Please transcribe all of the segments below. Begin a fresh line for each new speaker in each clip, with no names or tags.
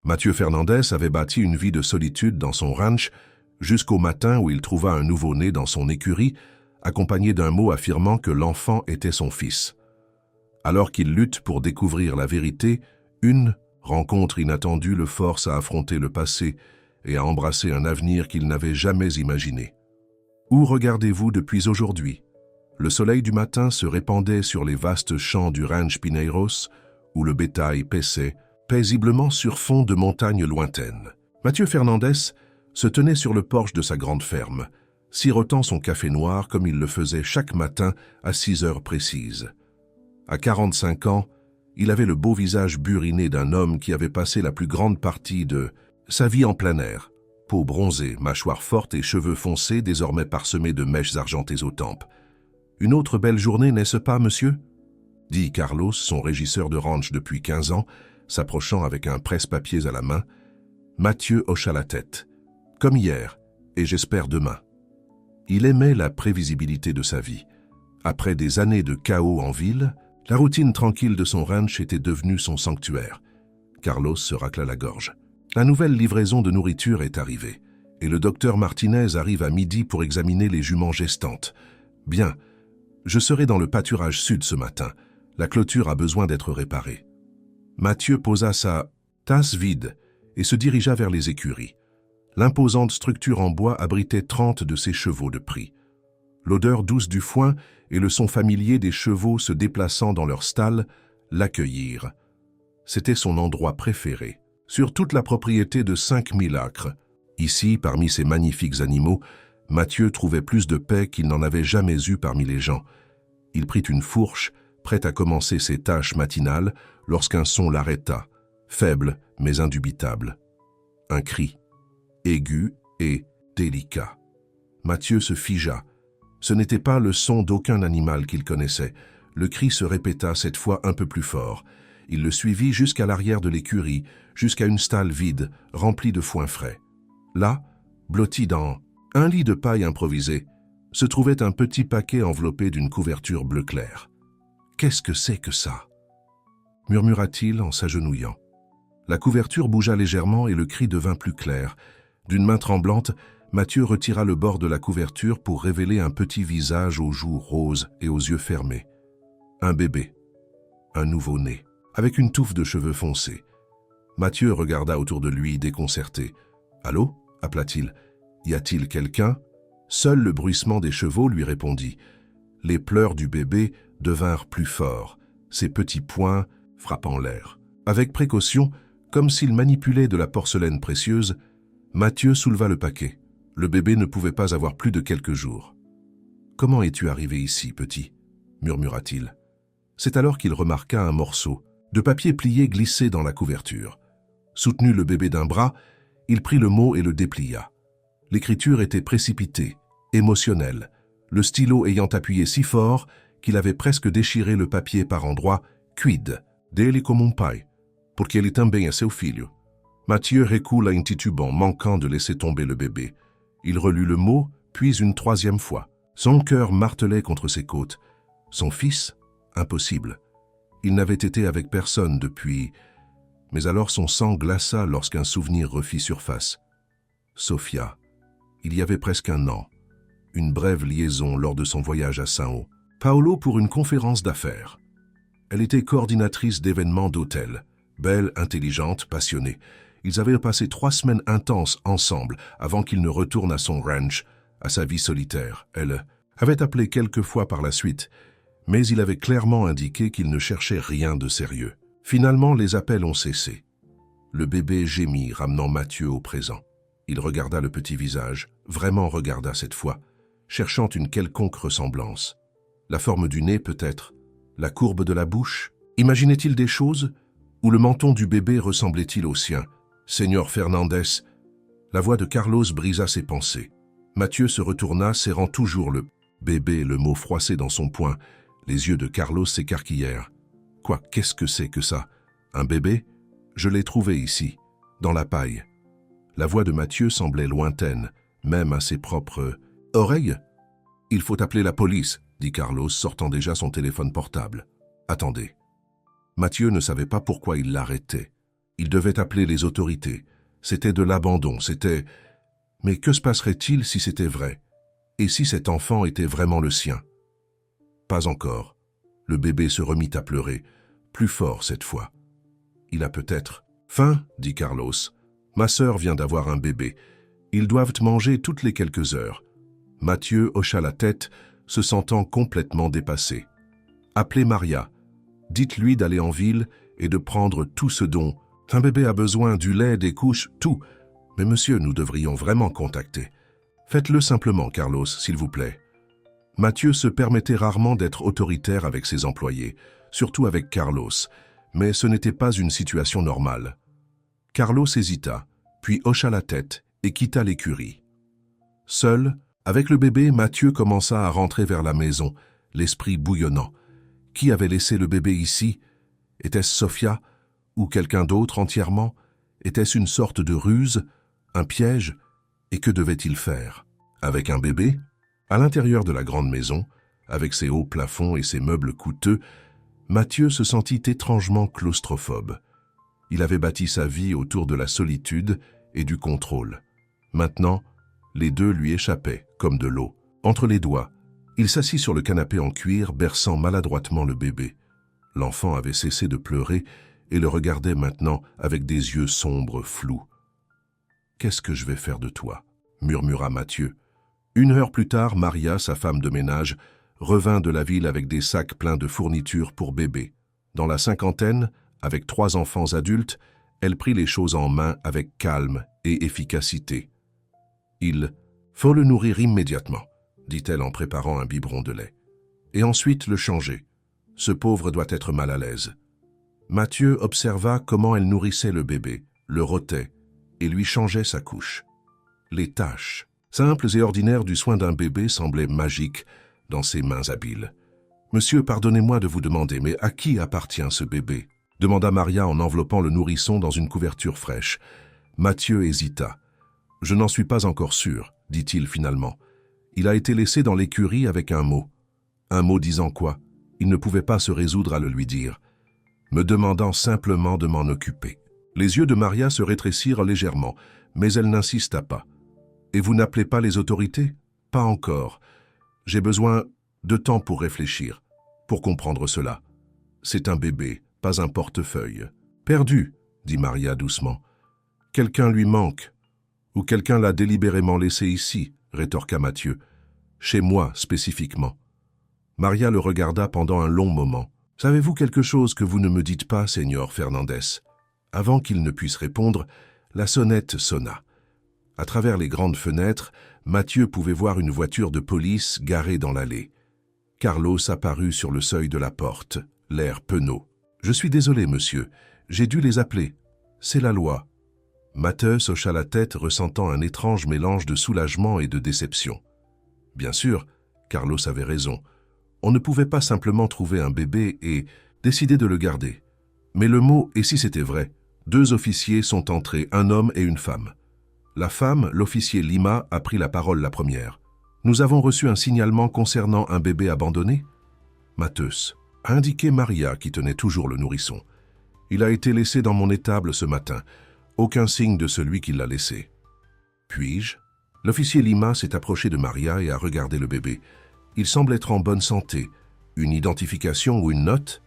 Mathieu Fernandez avait bâti une vie de solitude dans son ranch jusqu'au matin où il trouva un nouveau-né dans son écurie, accompagné d'un mot affirmant que l'enfant était son fils. Alors qu'il lutte pour découvrir la vérité, une rencontre inattendue le force à affronter le passé et à embrasser un avenir qu'il n'avait jamais imaginé. Où regardez-vous depuis aujourd'hui? Le soleil du matin se répandait sur les vastes champs du ranch Pinheiros, où le bétail paissait paisiblement sur fond de montagnes lointaines. Mathieu Fernandez se tenait sur le porche de sa grande ferme, sirotant son café noir comme il le faisait chaque matin à 6 heures précises. À 45 ans, il avait le beau visage buriné d'un homme qui avait passé la plus grande partie de sa vie en plein air. Peau bronzée, mâchoire forte et cheveux foncés désormais parsemés de mèches argentées aux tempes. « Une autre belle journée, n'est-ce pas, monsieur ?» dit Carlos, son régisseur de ranch depuis 15 ans, s'approchant avec un presse-papiers à la main. Mathieu hocha la tête. « Comme hier, et j'espère demain. » Il aimait la prévisibilité de sa vie. Après des années de chaos en ville, la routine tranquille de son ranch était devenue son sanctuaire. Carlos se racla la gorge. La nouvelle livraison de nourriture est arrivée, et le docteur Martinez arrive à midi pour examiner les juments gestantes. Bien, je serai dans le pâturage sud ce matin. La clôture a besoin d'être réparée. Mathieu posa sa tasse vide et se dirigea vers les écuries. L'imposante structure en bois abritait 30 de ses chevaux de prix. L'odeur douce du foin et le son familier des chevaux se déplaçant dans leur stalle l'accueillirent. C'était son endroit préféré. Sur toute la propriété de 5000 acres. Ici, parmi ces magnifiques animaux, Mathieu trouvait plus de paix qu'il n'en avait jamais eu parmi les gens. Il prit une fourche, prêt à commencer ses tâches matinales, lorsqu'un son l'arrêta, faible mais indubitable. Un cri, aigu et délicat. Mathieu se figea. Ce n'était pas le son d'aucun animal qu'il connaissait. Le cri se répéta cette fois un peu plus fort. Il le suivit jusqu'à l'arrière de l'écurie, jusqu'à une stalle vide, remplie de foin frais. Là, blotti dans un lit de paille improvisé, se trouvait un petit paquet enveloppé d'une couverture bleu clair. « Qu'est-ce que c'est que ça ?» murmura-t-il en s'agenouillant. La couverture bougea légèrement et le cri devint plus clair. D'une main tremblante, Mathieu retira le bord de la couverture pour révéler un petit visage aux joues roses et aux yeux fermés. Un bébé, un nouveau-né, avec une touffe de cheveux foncés. Mathieu regarda autour de lui, déconcerté. « Allô ?» appela-t-il. « Y a-t-il quelqu'un ?» Seul le bruissement des chevaux lui répondit. Les pleurs du bébé devinrent plus forts, ses petits poings frappant l'air. Avec précaution, comme s'il manipulait de la porcelaine précieuse, Mathieu souleva le paquet. Le bébé ne pouvait pas avoir plus de quelques jours. « Comment es-tu arrivé ici, petit ?» murmura-t-il. C'est alors qu'il remarqua un morceau de papier plié glissé dans la couverture. Soutenu le bébé d'un bras, il prit le mot et le déplia. L'écriture était précipitée, émotionnelle, le stylo ayant appuyé si fort qu'il avait presque déchiré le papier par endroits. Quid, dele como um pai, porque ele também é seu filho. Mathieu recula intitubant, manquant de laisser tomber le bébé. Il relut le mot, puis une troisième fois. Son cœur martelait contre ses côtes. Son fils? Impossible. Il n'avait été avec personne depuis... Mais alors son sang glaça lorsqu'un souvenir refit surface. Sofia. Il y avait presque un an. Une brève liaison lors de son voyage à Sao Paulo pour une conférence d'affaires. Elle était coordinatrice d'événements d'hôtel. Belle, intelligente, passionnée. Ils avaient passé 3 semaines intenses ensemble avant qu'il ne retourne à son ranch, à sa vie solitaire. Elle avait appelé quelques fois par la suite, mais il avait clairement indiqué qu'il ne cherchait rien de sérieux. Finalement, les appels ont cessé. Le bébé gémit, ramenant Mathieu au présent. Il regarda le petit visage, vraiment regarda cette fois, cherchant une quelconque ressemblance. La forme du nez peut-être, la courbe de la bouche. Imaginait-il des choses? Ou le menton du bébé ressemblait-il au sien? Señor Fernandez. La voix de Carlos brisa ses pensées. Mathieu se retourna, serrant toujours le bébé, le mot froissé dans son poing. Les yeux de Carlos s'écarquillèrent. Quoi, qu'est-ce que c'est que ça? Un bébé? Je l'ai trouvé ici, dans la paille. La voix de Mathieu semblait lointaine, même à ses propres oreilles. Il faut appeler la police, dit Carlos, sortant déjà son téléphone portable. Attendez. Mathieu ne savait pas pourquoi il l'arrêtait. Il devait appeler les autorités. C'était de l'abandon, c'était... Mais que se passerait-il si c'était vrai? Et si cet enfant était vraiment le sien? Pas encore. Le bébé se remit à pleurer, plus fort cette fois. Il a peut-être faim, dit Carlos. Ma sœur vient d'avoir un bébé. Ils doivent manger toutes les quelques heures. Mathieu hocha la tête, se sentant complètement dépassé. Appelez Maria. Dites-lui d'aller en ville et de prendre tout ce dont un bébé a besoin, du lait, des couches, tout. Mais monsieur, nous devrions vraiment contacter. Faites-le simplement, Carlos, s'il vous plaît. Mathieu se permettait rarement d'être autoritaire avec ses employés, surtout avec Carlos, mais ce n'était pas une situation normale. Carlos hésita, puis hocha la tête et quitta l'écurie. Seul, avec le bébé, Mathieu commença à rentrer vers la maison, l'esprit bouillonnant. Qui avait laissé le bébé ici? Était-ce Sofia ou quelqu'un d'autre entièrement? Était-ce une sorte de ruse, un piège? Et que devait-il faire? Avec un bébé? À l'intérieur de la grande maison, avec ses hauts plafonds et ses meubles coûteux, Mathieu se sentit étrangement claustrophobe. Il avait bâti sa vie autour de la solitude et du contrôle. Maintenant, les deux lui échappaient, comme de l'eau. Entre les doigts, il s'assit sur le canapé en cuir, berçant maladroitement le bébé. L'enfant avait cessé de pleurer et le regardait maintenant avec des yeux sombres, flous. « Qu'est-ce que je vais faire de toi ?» murmura Mathieu. 1 heure plus tard, Maria, sa femme de ménage, revint de la ville avec des sacs pleins de fournitures pour bébé. Dans la cinquantaine, avec 3 enfants adultes, elle prit les choses en main avec calme et efficacité. « Il faut le nourrir immédiatement, » dit-elle en préparant un biberon de lait. « Et ensuite le changer. Ce pauvre doit être mal à l'aise. » Mathieu observa comment elle nourrissait le bébé, le rôtait et lui changeait sa couche. Les tâches, simples et ordinaires du soin d'un bébé, semblaient magiques dans ses mains habiles. « Monsieur, pardonnez-moi de vous demander, mais à qui appartient ce bébé ?» demanda Maria en enveloppant le nourrisson dans une couverture fraîche. Mathieu hésita. « Je n'en suis pas encore sûr, » dit-il finalement. Il a été laissé dans l'écurie avec un mot. Un mot disant quoi? Il ne pouvait pas se résoudre à le lui dire. Me demandant simplement de m'en occuper. Les yeux de Maria se rétrécirent légèrement, mais elle n'insista pas. « Et vous n'appelez pas les autorités? »« Pas encore. J'ai besoin de temps pour réfléchir, pour comprendre cela. C'est un bébé, pas un portefeuille. »« Perdu, » dit Maria doucement. « Quelqu'un lui manque. Ou quelqu'un l'a délibérément laissé ici, » rétorqua Mathieu. « Chez moi, spécifiquement. » Maria le regarda pendant un long moment. « Savez-vous quelque chose que vous ne me dites pas, Señor Fernandez ?» Avant qu'il ne puisse répondre, la sonnette sonna. À travers les grandes fenêtres, Mathieu pouvait voir une voiture de police garée dans l'allée. Carlos apparut sur le seuil de la porte, l'air penaud. « Je suis désolé, monsieur. J'ai dû les appeler. C'est la loi. » Matheus hocha la tête, ressentant un étrange mélange de soulagement et de déception. Bien sûr, Carlos avait raison. On ne pouvait pas simplement trouver un bébé et décider de le garder. Mais le mot « et si c'était vrai ?» 2 officiers sont entrés, un homme et une femme. La femme, l'officier Lima, a pris la parole la première. « Nous avons reçu un signalement concernant un bébé abandonné ?» Matheus a indiqué Maria qui tenait toujours le nourrisson. « Il a été laissé dans mon étable ce matin. Aucun signe de celui qui l'a laissé. »« Puis-je » L'officier Lima s'est approché de Maria et a regardé le bébé. Il semble être en bonne santé. Une identification ou une note?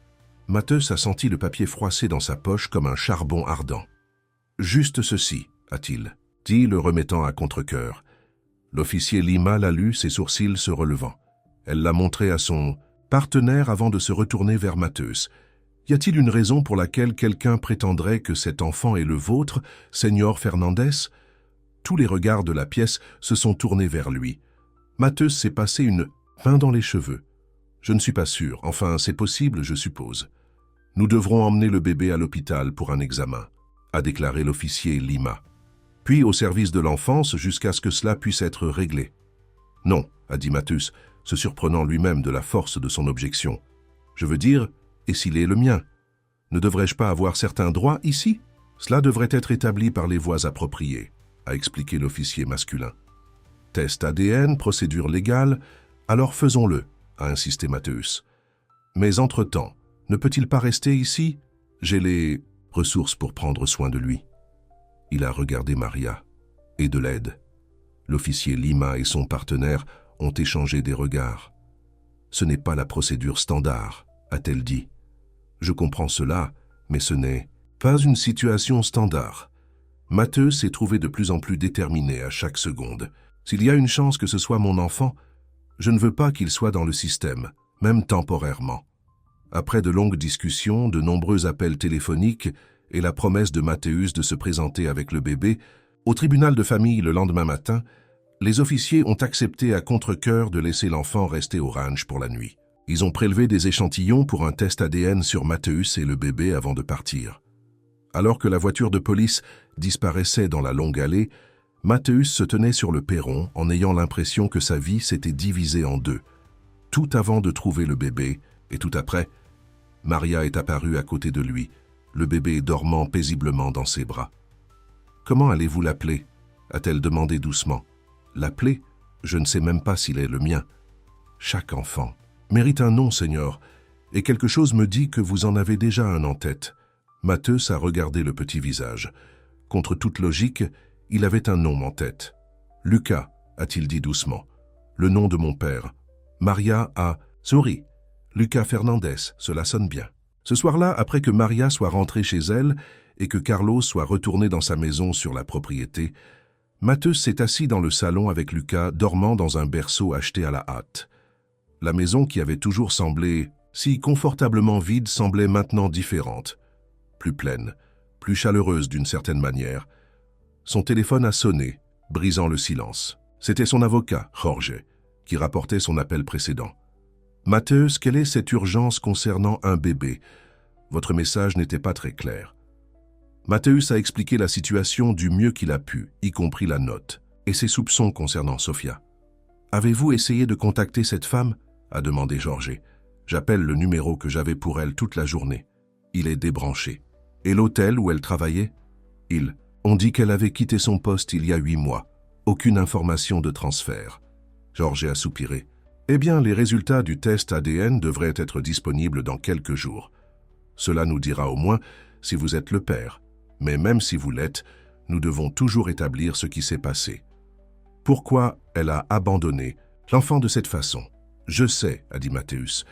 Matheus a senti le papier froissé dans sa poche comme un charbon ardent. « Juste ceci, a-t-il dit, le remettant à contre-cœur. L'officier Lima l'a lu, ses sourcils se relevant. Elle l'a montré à son partenaire avant de se retourner vers Matheus. « Y a-t-il une raison pour laquelle quelqu'un prétendrait que cet enfant est le vôtre, Señor Fernandez ?» Tous les regards de la pièce se sont tournés vers lui. Matheus s'est passé une main dans les cheveux. « Je ne suis pas sûr. Enfin, c'est possible, je suppose. Nous devrons emmener le bébé à l'hôpital pour un examen, » a déclaré l'officier Lima. « Puis au service de l'enfance jusqu'à ce que cela puisse être réglé. »« Non, » a dit Matheus, se surprenant lui-même de la force de son objection. « Je veux dire, et s'il est le mien? Ne devrais-je pas avoir certains droits ici? Cela devrait être établi par les voies appropriées, » a expliqué l'officier masculin. « Test ADN, procédure légale, alors faisons-le, » a insisté Matheus. « Mais entre-temps, ne peut-il pas rester ici? J'ai les ressources pour prendre soin de lui. Il a regardé Maria, et de l'aide. L'officier Lima et son partenaire ont échangé des regards. Ce n'est pas la procédure standard, a-t-elle dit. Je comprends cela, mais ce n'est pas une situation standard. Matthieu s'est trouvé de plus en plus déterminé à chaque seconde. S'il y a une chance que ce soit mon enfant, je ne veux pas qu'il soit dans le système, même temporairement. Après de longues discussions, de nombreux appels téléphoniques et la promesse de Mathéus de se présenter avec le bébé, au tribunal de famille le lendemain matin, les officiers ont accepté à contre-cœur de laisser l'enfant rester au ranch pour la nuit. Ils ont prélevé des échantillons pour un test ADN sur Mathéus et le bébé avant de partir. Alors que la voiture de police disparaissait dans la longue allée, Mathéus se tenait sur le perron en ayant l'impression que sa vie s'était divisée en deux. Tout avant de trouver le bébé, et tout après, Maria est apparue à côté de lui, le bébé dormant paisiblement dans ses bras. « Comment allez-vous l'appeler » a-t-elle demandé doucement. « L'appeler ? Je ne sais même pas s'il est le mien. Chaque enfant mérite un nom, Seigneur, et quelque chose me dit que vous en avez déjà un en tête. » Mathéus a regardé le petit visage. Contre toute logique, il avait un nom en tête. « Lucas », a-t-il dit doucement. « Le nom de mon père. » Maria a souri. « Lucas Fernandez, cela sonne bien. » Ce soir-là, après que Maria soit rentrée chez elle et que Carlos soit retourné dans sa maison sur la propriété, Mathéus s'est assis dans le salon avec Lucas, dormant dans un berceau acheté à la hâte. La maison qui avait toujours semblé si confortablement vide semblait maintenant différente. Plus pleine, plus chaleureuse d'une certaine manière. Son téléphone a sonné, brisant le silence. C'était son avocat, Jorge, qui rapportait son appel précédent. « Mathéus, quelle est cette urgence concernant un bébé? Votre message n'était pas très clair. » Mathéus a expliqué la situation du mieux qu'il a pu, y compris la note, et ses soupçons concernant Sofia. « Avez-vous essayé de contacter cette femme ?» a demandé Jorge. « J'appelle le numéro que j'avais pour elle toute la journée. Il est débranché. » Et l'hôtel où elle travaillait? On dit qu'elle avait quitté son poste il y a 8 mois. Aucune information de transfert. Jorge a soupiré. Eh bien, les résultats du test ADN devraient être disponibles dans quelques jours. Cela nous dira au moins si vous êtes le père. Mais même si vous l'êtes, nous devons toujours établir ce qui s'est passé. Pourquoi elle a abandonné l'enfant de cette façon? Je sais, a dit Mathéus.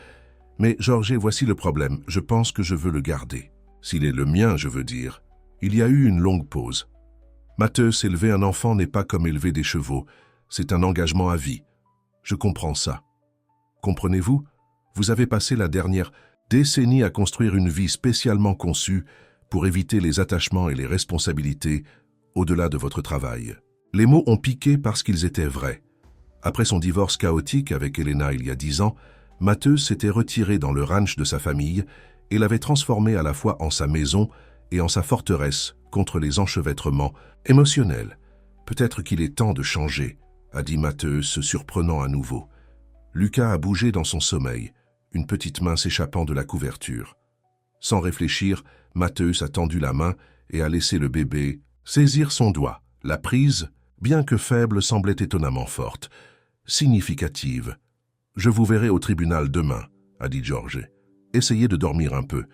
Mais Jorge, voici le problème. Je pense que je veux le garder. S'il est le mien, je veux dire. Il y a eu une longue pause. Mathéus, élever un enfant n'est pas comme élever des chevaux. C'est un engagement à vie. Je comprends ça. Comprenez-vous? Vous avez passé la dernière décennie à construire une vie spécialement conçue pour éviter les attachements et les responsabilités au-delà de votre travail. Les mots ont piqué parce qu'ils étaient vrais. Après son divorce chaotique avec Elena il y a 10 ans, Mathéus s'était retiré dans le ranch de sa famille et l'avait transformé à la fois en sa maison et en sa forteresse contre les enchevêtrements émotionnels. Peut-être qu'il est temps de changer, a dit Mathéus, se surprenant à nouveau. Lucas a bougé dans son sommeil, une petite main s'échappant de la couverture. Sans réfléchir, Mathéus a tendu la main et a laissé le bébé saisir son doigt. La prise, bien que faible, semblait étonnamment forte, significative. « Je vous verrai au tribunal demain », a dit Jorge. « Essayez de dormir un peu. »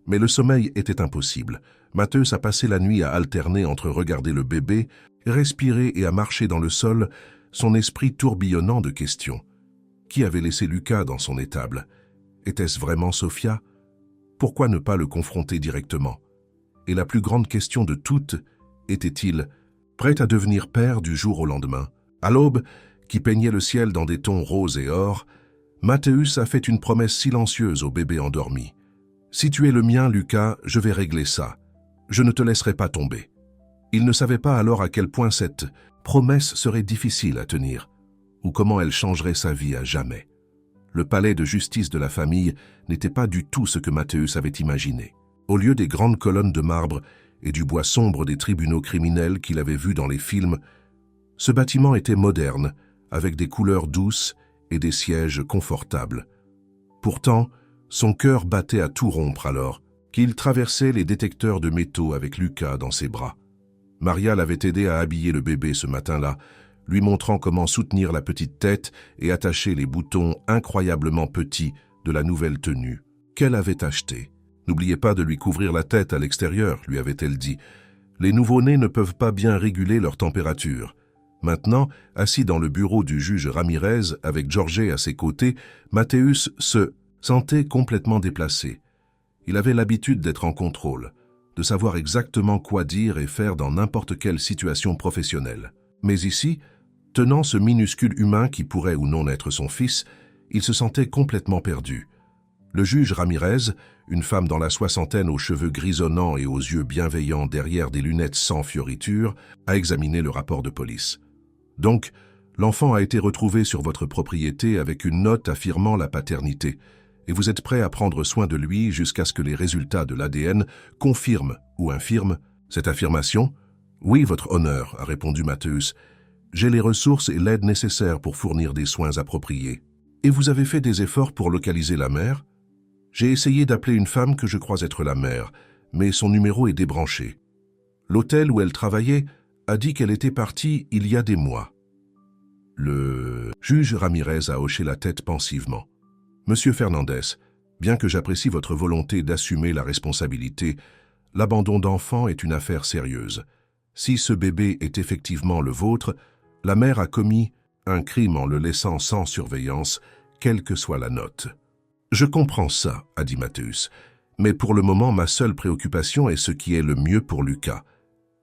Mais le sommeil était impossible. Mathéus a passé la nuit à alterner entre regarder le bébé, respirer et à marcher dans le sol, son esprit tourbillonnant de questions. Qui avait laissé Lucas dans son étable? Était-ce vraiment Sofia? Pourquoi ne pas le confronter directement? Et la plus grande question de toutes, était-il prêt à devenir père du jour au lendemain? À l'aube, qui peignait le ciel dans des tons roses et or, Mathéus a fait une promesse silencieuse au bébé endormi. « Si tu es le mien, Lucas, je vais régler ça. Je ne te laisserai pas tomber. » Il ne savait pas alors à quel point cette promesse serait difficile à tenir, ou comment elle changerait sa vie à jamais. Le palais de justice de la famille n'était pas du tout ce que Mathéus avait imaginé. Au lieu des grandes colonnes de marbre et du bois sombre des tribunaux criminels qu'il avait vus dans les films, ce bâtiment était moderne, avec des couleurs douces et des sièges confortables. Pourtant, son cœur battait à tout rompre alors qu'il traversait les détecteurs de métaux avec Lucas dans ses bras. Maria l'avait aidé à habiller le bébé ce matin-là, lui montrant comment soutenir la petite tête et attacher les boutons incroyablement petits de la nouvelle tenue qu'elle avait achetée. N'oubliez pas de lui couvrir la tête à l'extérieur, lui avait-elle dit. Les nouveau-nés ne peuvent pas bien réguler leur température. Maintenant, assis dans le bureau du juge Ramirez, avec Jorge à ses côtés, Mathéus se sentait complètement déplacé. Il avait l'habitude d'être en contrôle, de savoir exactement quoi dire et faire dans n'importe quelle situation professionnelle. Mais ici, tenant ce minuscule humain qui pourrait ou non être son fils, il se sentait complètement perdu. Le juge Ramirez, une femme dans la soixantaine aux cheveux grisonnants et aux yeux bienveillants derrière des lunettes sans fioriture, a examiné le rapport de police. Donc, l'enfant a été retrouvé sur votre propriété avec une note affirmant la paternité, et vous êtes prêt à prendre soin de lui jusqu'à ce que les résultats de l'ADN confirment ou infirment cette affirmation? Oui, votre honneur, a répondu Mathéus. J'ai les ressources et l'aide nécessaires pour fournir des soins appropriés. Et vous avez fait des efforts pour localiser la mère? J'ai essayé d'appeler une femme que je crois être la mère, mais son numéro est débranché. L'hôtel où elle travaillait a dit qu'elle était partie il y a des mois. Le juge Ramirez a hoché la tête pensivement. Monsieur Fernandez, bien que j'apprécie votre volonté d'assumer la responsabilité, l'abandon d'enfant est une affaire sérieuse. Si ce bébé est effectivement le vôtre, la mère a commis un crime en le laissant sans surveillance, quelle que soit la note. Je comprends ça, a dit Mathéus, mais pour le moment, ma seule préoccupation est ce qui est le mieux pour Lucas.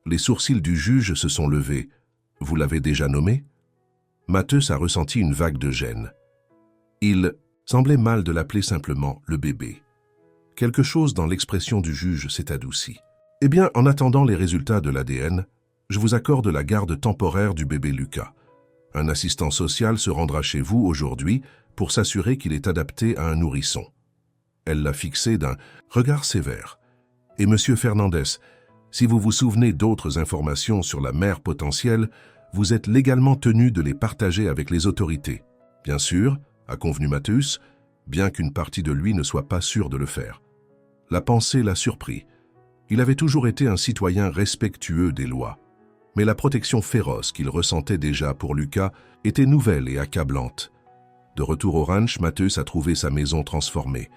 Les sourcils du juge se sont levés. Vous l'avez déjà nommé? Mathéus a ressenti une vague de gêne. Il semblait mal de l'appeler simplement le bébé. Quelque chose dans l'expression du juge s'est adouci. Eh bien, en attendant les résultats de l'ADN, je vous accorde la garde temporaire du bébé Lucas. Un assistant social se rendra chez vous aujourd'hui pour s'assurer qu'il est adapté à un nourrisson. Elle l'a fixé d'un regard sévère. Et Monsieur Fernandez, si vous vous souvenez d'autres informations sur la mère potentielle, vous êtes légalement tenu de les partager avec les autorités. Bien sûr, a convenu Mathéus, bien qu'une partie de lui ne soit pas sûre de le faire. La pensée l'a surpris. Il avait toujours été un citoyen respectueux des lois. Mais la protection féroce qu'il ressentait déjà pour Lucas était nouvelle et accablante. De retour au ranch, Mathéus a trouvé sa maison transformée.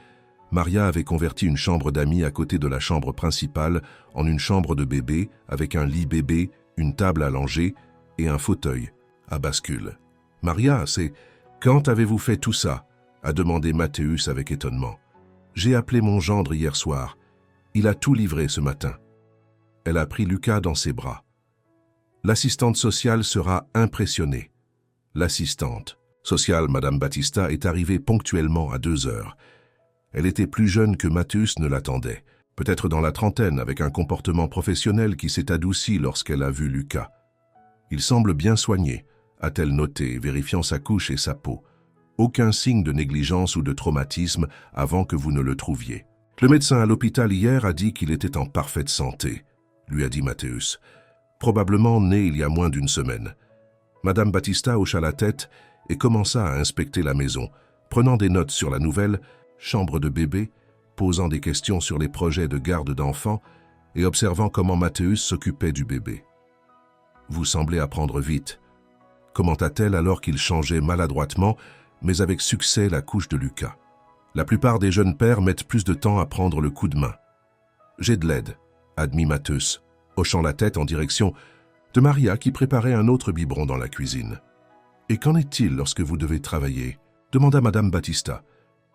Maria avait converti une chambre d'amis à côté de la chambre principale en une chambre de bébé avec un lit bébé, une table à langer et un fauteuil à bascule. « Maria, c'est... Quand avez-vous fait tout ça ?» a demandé Mathéus avec étonnement. « J'ai appelé mon gendre hier soir. Il a tout livré ce matin. » Elle a pris Lucas dans ses bras. L'assistante sociale sera impressionnée. L'assistante sociale, Madame Battista, est arrivée ponctuellement à 2 heures. Elle était plus jeune que Mathéus ne l'attendait, peut-être dans la trentaine, avec un comportement professionnel qui s'est adouci lorsqu'elle a vu Lucas. Il semble bien soigné, a-t-elle noté, vérifiant sa couche et sa peau. Aucun signe de négligence ou de traumatisme avant que vous ne le trouviez. Le médecin à l'hôpital hier a dit qu'il était en parfaite santé, lui a dit Mathéus. Probablement né il y a moins d'1 semaine. Madame Battista hocha la tête et commença à inspecter la maison, prenant des notes sur la nouvelle chambre de bébé, posant des questions sur les projets de garde d'enfants et observant comment Mathéus s'occupait du bébé. « Vous semblez apprendre vite », commenta-t-elle alors qu'il changeait maladroitement, mais avec succès, la couche de Lucas. La plupart des jeunes pères mettent plus de temps à prendre le coup de main. « J'ai de l'aide », admit Mathéus, hochant la tête en direction de Maria qui préparait un autre biberon dans la cuisine. « Et qu'en est-il lorsque vous devez travailler ?» demanda Madame Battista.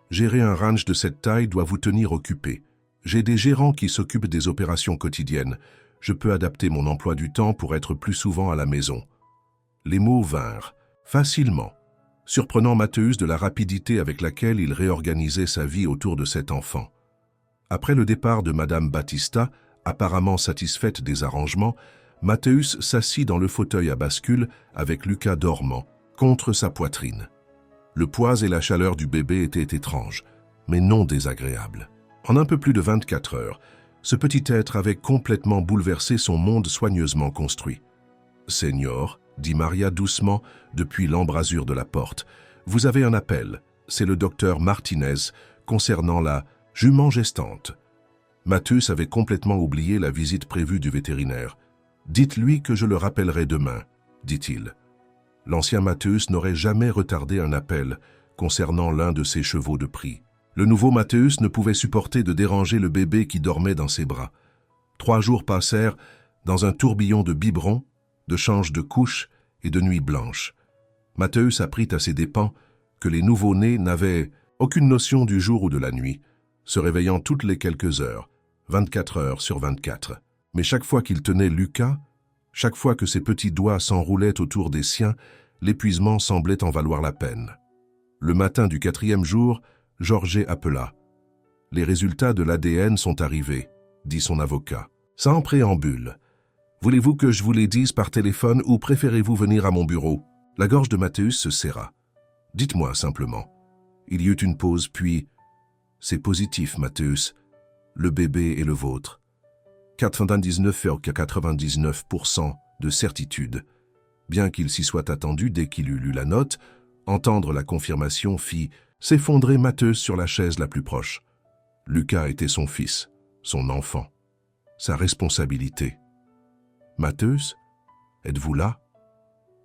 « Gérer un ranch de cette taille doit vous tenir occupé. J'ai des gérants qui s'occupent des opérations quotidiennes. Je peux adapter mon emploi du temps pour être plus souvent à la maison. » Les mots vinrent, facilement, surprenant Mathéus de la rapidité avec laquelle il réorganisait sa vie autour de cet enfant. Après le départ de Madame Battista, apparemment satisfaite des arrangements, Mathéus s'assit dans le fauteuil à bascule avec Lucas dormant, contre sa poitrine. Le poids et la chaleur du bébé étaient étranges, mais non désagréables. En un peu plus de 24 heures, ce petit être avait complètement bouleversé son monde soigneusement construit. « Seigneur », dit Maria doucement depuis l'embrasure de la porte, « vous avez un appel. C'est le docteur Martinez concernant la jument gestante. » Mathéus avait complètement oublié la visite prévue du vétérinaire. « Dites-lui que je le rappellerai demain, » dit-il. L'ancien Mathéus n'aurait jamais retardé un appel concernant l'un de ses chevaux de prix. Le nouveau Mathéus ne pouvait supporter de déranger le bébé qui dormait dans ses bras. 3 jours passèrent dans un tourbillon de biberons, de changes de couches et de nuits blanches. Mathéus apprit à ses dépens que les nouveau-nés n'avaient aucune notion du jour ou de la nuit, se réveillant toutes les quelques heures, 24 heures sur 24. Mais chaque fois qu'il tenait Lucas, chaque fois que ses petits doigts s'enroulaient autour des siens, l'épuisement semblait en valoir la peine. Le matin du 4e jour, Georget appela. « Les résultats de l'ADN sont arrivés », dit son avocat. « Sans préambule. Voulez-vous que je vous les dise par téléphone ou préférez-vous venir à mon bureau ?» La gorge de Mathéus se serra. « Dites-moi simplement. » Il y eut une pause, puis « C'est positif, Mathéus. Le bébé est le vôtre. » 99,99% de certitude. Bien qu'il s'y soit attendu dès qu'il eut lu la note, entendre la confirmation fit s'effondrer Mathéus sur la chaise la plus proche. Lucas était son fils, son enfant, sa responsabilité. « Mathéus, êtes-vous là ?»«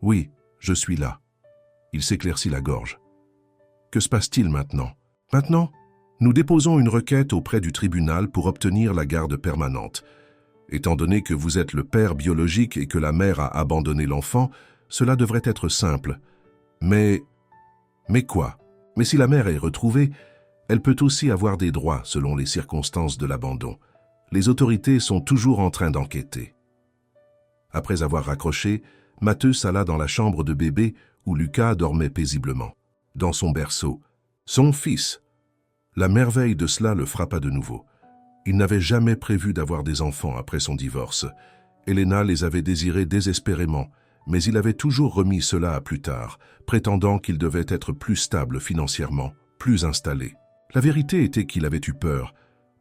Oui, je suis là. » Il s'éclaircit la gorge. « Que se passe-t-il maintenant ?»« Maintenant, nous déposons une requête auprès du tribunal pour obtenir la garde permanente. Étant donné que vous êtes le père biologique et que la mère a abandonné l'enfant, cela devrait être simple. Mais quoi? Mais si la mère est retrouvée, elle peut aussi avoir des droits selon les circonstances de l'abandon. Les autorités sont toujours en train d'enquêter. » Après avoir raccroché, Mathéus alla dans la chambre de bébé où Lucas dormait paisiblement. Dans son berceau, son fils. La merveille de cela le frappa de nouveau. Il n'avait jamais prévu d'avoir des enfants après son divorce. Helena les avait désirés désespérément, mais il avait toujours remis cela à plus tard, prétendant qu'il devait être plus stable financièrement, plus installé. La vérité était qu'il avait eu peur.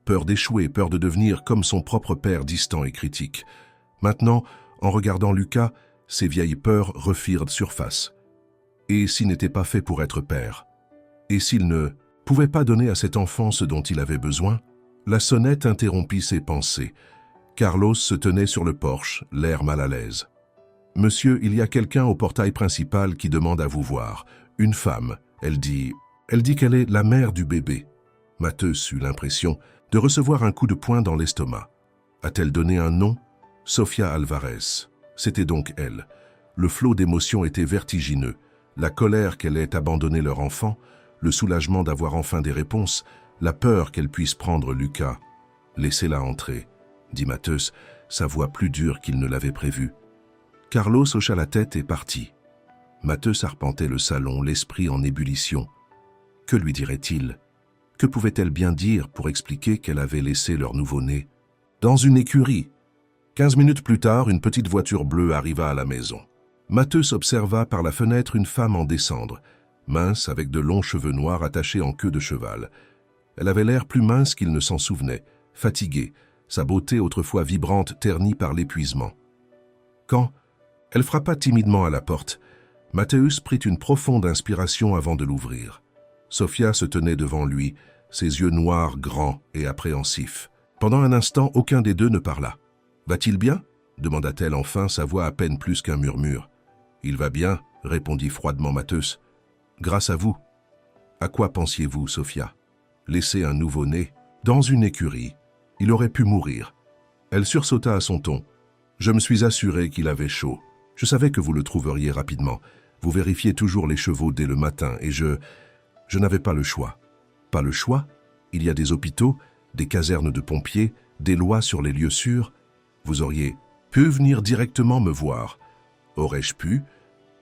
Peur d'échouer, peur de devenir comme son propre père distant et critique. Maintenant, en regardant Lucas, ces vieilles peurs refirent surface. Et s'il n'était pas fait pour être père? Et s'il ne pouvait pas donner à cet enfant ce dont il avait besoin? La sonnette interrompit ses pensées. Carlos se tenait sur le porche, l'air mal à l'aise. « Monsieur, il y a quelqu'un au portail principal qui demande à vous voir. Une femme. Elle dit qu'elle est la mère du bébé. » Mathéus eut l'impression de recevoir un coup de poing dans l'estomac. A-t-elle donné un nom? Sofia Alvarez. C'était donc elle. Le flot d'émotions était vertigineux. La colère qu'elle ait abandonné leur enfant, le soulagement d'avoir enfin des réponses, la peur qu'elle puisse prendre Lucas. « Laissez-la entrer », dit Mathéus, sa voix plus dure qu'il ne l'avait prévu. Carlos hocha la tête et partit. Mathéus arpentait le salon, l'esprit en ébullition. Que lui dirait-il? Que pouvait-elle bien dire pour expliquer qu'elle avait laissé leur nouveau-né? Dans une écurie. 15 minutes plus tard, une petite voiture bleue arriva à la maison. Mathéus observa par la fenêtre une femme en descendre, mince avec de longs cheveux noirs attachés en queue de cheval. Elle avait l'air plus mince qu'il ne s'en souvenait, fatiguée, sa beauté autrefois vibrante ternie par l'épuisement. Quand elle frappa timidement à la porte, Mathéus prit une profonde inspiration avant de l'ouvrir. Sofia se tenait devant lui, ses yeux noirs, grands et appréhensifs. Pendant un instant, aucun des deux ne parla. « Va-t-il bien » demanda-t-elle enfin, sa voix à peine plus qu'un murmure. « Il va bien » répondit froidement Mathéus. « Grâce à vous. » « À quoi pensiez-vous, Sofia ? Laisser un nouveau-né dans une écurie. Il aurait pu mourir. » Elle sursauta à son ton. « Je me suis assuré qu'il avait chaud. Je savais que vous le trouveriez rapidement. Vous vérifiez toujours les chevaux dès le matin et je n'avais pas le choix. » « Pas le choix ? Il y a des hôpitaux, des casernes de pompiers, des lois sur les lieux sûrs. Vous auriez pu venir directement me voir. » « Aurais-je pu ?»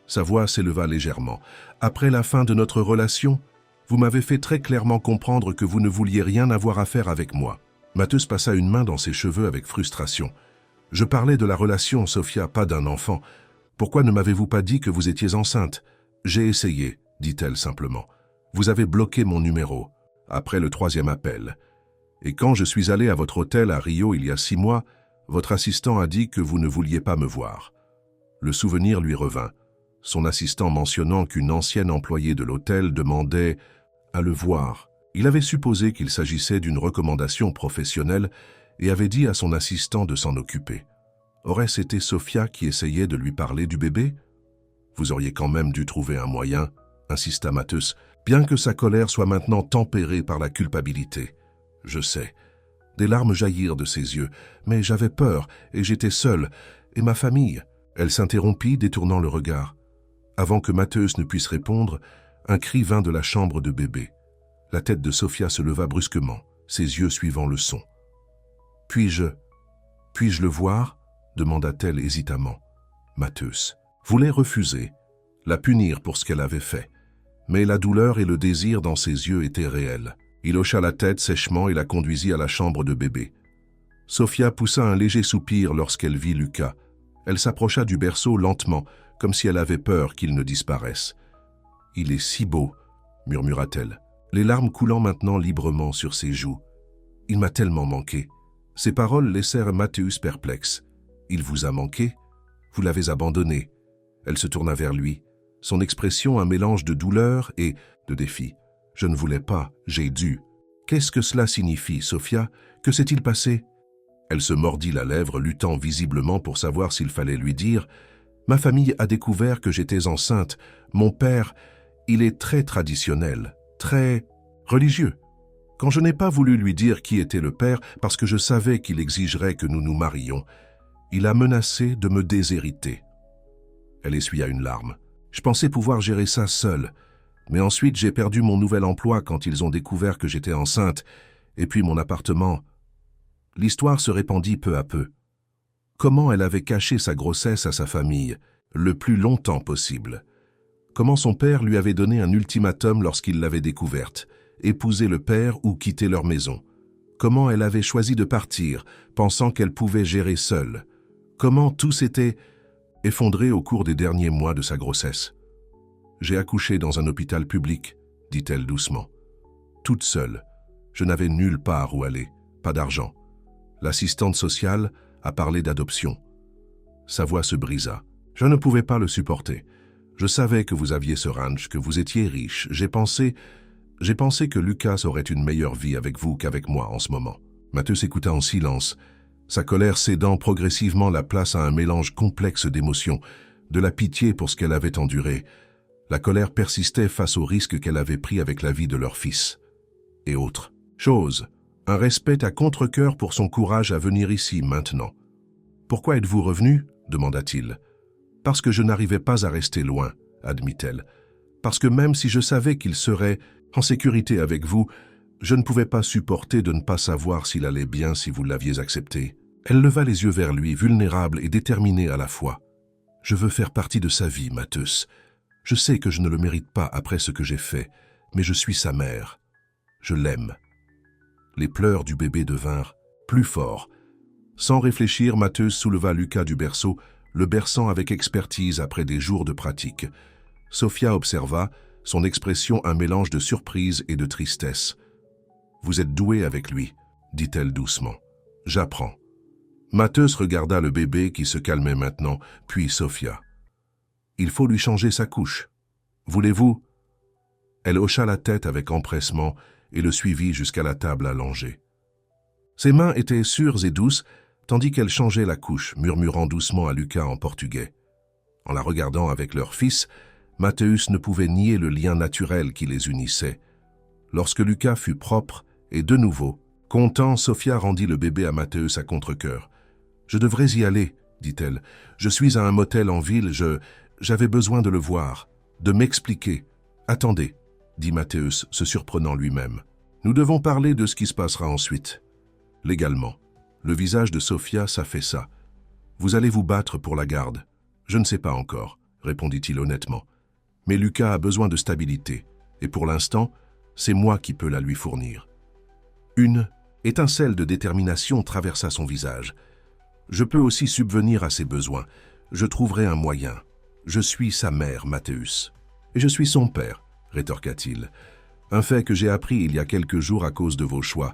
Sa voix s'éleva légèrement. « Après la fin de notre relation, vous m'avez fait très clairement comprendre que vous ne vouliez rien avoir à faire avec moi. » Mathéus passa une main dans ses cheveux avec frustration. « Je parlais de la relation, Sofia, pas d'un enfant. Pourquoi ne m'avez-vous pas dit que vous étiez enceinte ? » « J'ai essayé, » dit-elle simplement. « Vous avez bloqué mon numéro. » Après le 3e appel. Et quand je suis allé à votre hôtel à Rio il y a 6 mois, votre assistant a dit que vous ne vouliez pas me voir. Le souvenir lui revint, son assistant mentionnant qu'une ancienne employée de l'hôtel demandait à le voir. Il avait supposé qu'il s'agissait d'une recommandation professionnelle et avait dit à son assistant de s'en occuper. Aurait-ce été Sofia qui essayait de lui parler du bébé? Vous auriez quand même dû trouver un moyen, insista Mathéus. bien que sa colère soit maintenant tempérée par la culpabilité. Je sais. Des larmes jaillirent de ses yeux, mais j'avais peur, et j'étais seule, et ma famille. Elle s'interrompit, détournant le regard. Avant que Matthäus ne puisse répondre, un cri vint de la chambre de bébé. La tête de Sophia se leva brusquement, ses yeux suivant le son. « Puis-je le voir ?» demanda-t-elle hésitamment. Matthäus voulait refuser, la punir pour ce qu'elle avait fait. Mais la douleur et le désir dans ses yeux étaient réels. Il hocha la tête sèchement et la conduisit à la chambre de bébé. Sophia poussa un léger soupir lorsqu'elle vit Lucas. Elle s'approcha du berceau lentement, comme si elle avait peur qu'il ne disparaisse. « Il est si beau !» murmura-t-elle, les larmes coulant maintenant librement sur ses joues. « Il m'a tellement manqué. » Ces paroles laissèrent Matthäus perplexe. « Il vous a manqué? Vous l'avez abandonné. » Elle se tourna vers lui, son expression un mélange de douleur et de défi. « Je ne voulais pas, j'ai dû. » « Qu'est-ce que cela signifie, Sophia? Que s'est-il passé ?» Elle se mordit la lèvre, luttant visiblement pour savoir s'il fallait lui dire « Ma famille a découvert que j'étais enceinte. Mon père, il est très traditionnel, très religieux. » Quand je n'ai pas voulu lui dire qui était le père, parce que je savais qu'il exigerait que nous nous marions, il a menacé de me déshériter. Elle essuya une larme. Je pensais pouvoir gérer ça seule. Mais ensuite, j'ai perdu mon nouvel emploi quand ils ont découvert que j'étais enceinte, et puis mon appartement. L'histoire se répandit peu à peu. Comment elle avait caché sa grossesse à sa famille, le plus longtemps possible. Comment son père lui avait donné un ultimatum lorsqu'il l'avait découverte, épouser le père ou quitter leur maison. Comment elle avait choisi de partir, pensant qu'elle pouvait gérer seule. Comment tout s'était effondré au cours des derniers mois de sa grossesse. J'ai accouché dans un hôpital public, dit-elle doucement. Toute seule. Je n'avais nulle part où aller, pas d'argent. L'assistante sociale a parlé d'adoption. Sa voix se brisa. Je ne pouvais pas le supporter. Je savais que vous aviez ce ranch, que vous étiez riche. J'ai pensé que Lucas aurait une meilleure vie avec vous qu'avec moi en ce moment. Matthäus écouta en silence, sa colère cédant progressivement la place à un mélange complexe d'émotions, de la pitié pour ce qu'elle avait enduré. La colère persistait face au risque qu'elle avait pris avec la vie de leur fils. Et autre chose, un respect à contre-cœur pour son courage à venir ici maintenant. « Pourquoi êtes-vous revenu ?» demanda-t-il. « Parce que je n'arrivais pas à rester loin, » admit-elle. « Parce que même si je savais qu'il serait en sécurité avec vous, je ne pouvais pas supporter de ne pas savoir s'il allait bien si vous l'aviez accepté. » Elle leva les yeux vers lui, vulnérable et déterminée à la fois. « Je veux faire partie de sa vie, Matthäus. Je sais que je ne le mérite pas après ce que j'ai fait, mais je suis sa mère. Je l'aime. » Les pleurs du bébé devinrent plus forts. Sans réfléchir, Matthäus souleva Lucas du berceau, le berçant avec expertise après des jours de pratique. Sophia observa, son expression un mélange de surprise et de tristesse. « Vous êtes doué avec lui, » dit-elle doucement. « J'apprends. » Matthäus regarda le bébé qui se calmait maintenant, puis Sophia. « Il faut lui changer sa couche. Voulez-vous » Elle hocha la tête avec empressement et le suivit jusqu'à la table allongée. Ses mains étaient sûres et douces, tandis qu'elle changeait la couche, murmurant doucement à Lucas en portugais. En la regardant avec leur fils, Matthäus ne pouvait nier le lien naturel qui les unissait. Lorsque Lucas fut propre et de nouveau, content, Sophia rendit le bébé à Matthäus à contre-cœur. « Je devrais y aller, » dit-elle. « Je suis à un motel en ville, j'avais besoin de le voir, de m'expliquer. »« Attendez, » dit Matthäus, se surprenant lui-même. « Nous devons parler de ce qui se passera ensuite. » Légalement, le visage de Sophia s'affaissa. « Vous allez vous battre pour la garde. »« Je ne sais pas encore, » répondit-il honnêtement. « Mais Lucas a besoin de stabilité, et pour l'instant, c'est moi qui peux la lui fournir. » Une étincelle de détermination traversa son visage. « Je peux aussi subvenir à ses besoins. Je trouverai un moyen. Je suis sa mère, Matthäus. Et je suis son père, » rétorqua-t-il. « Un fait que j'ai appris il y a quelques jours à cause de vos choix.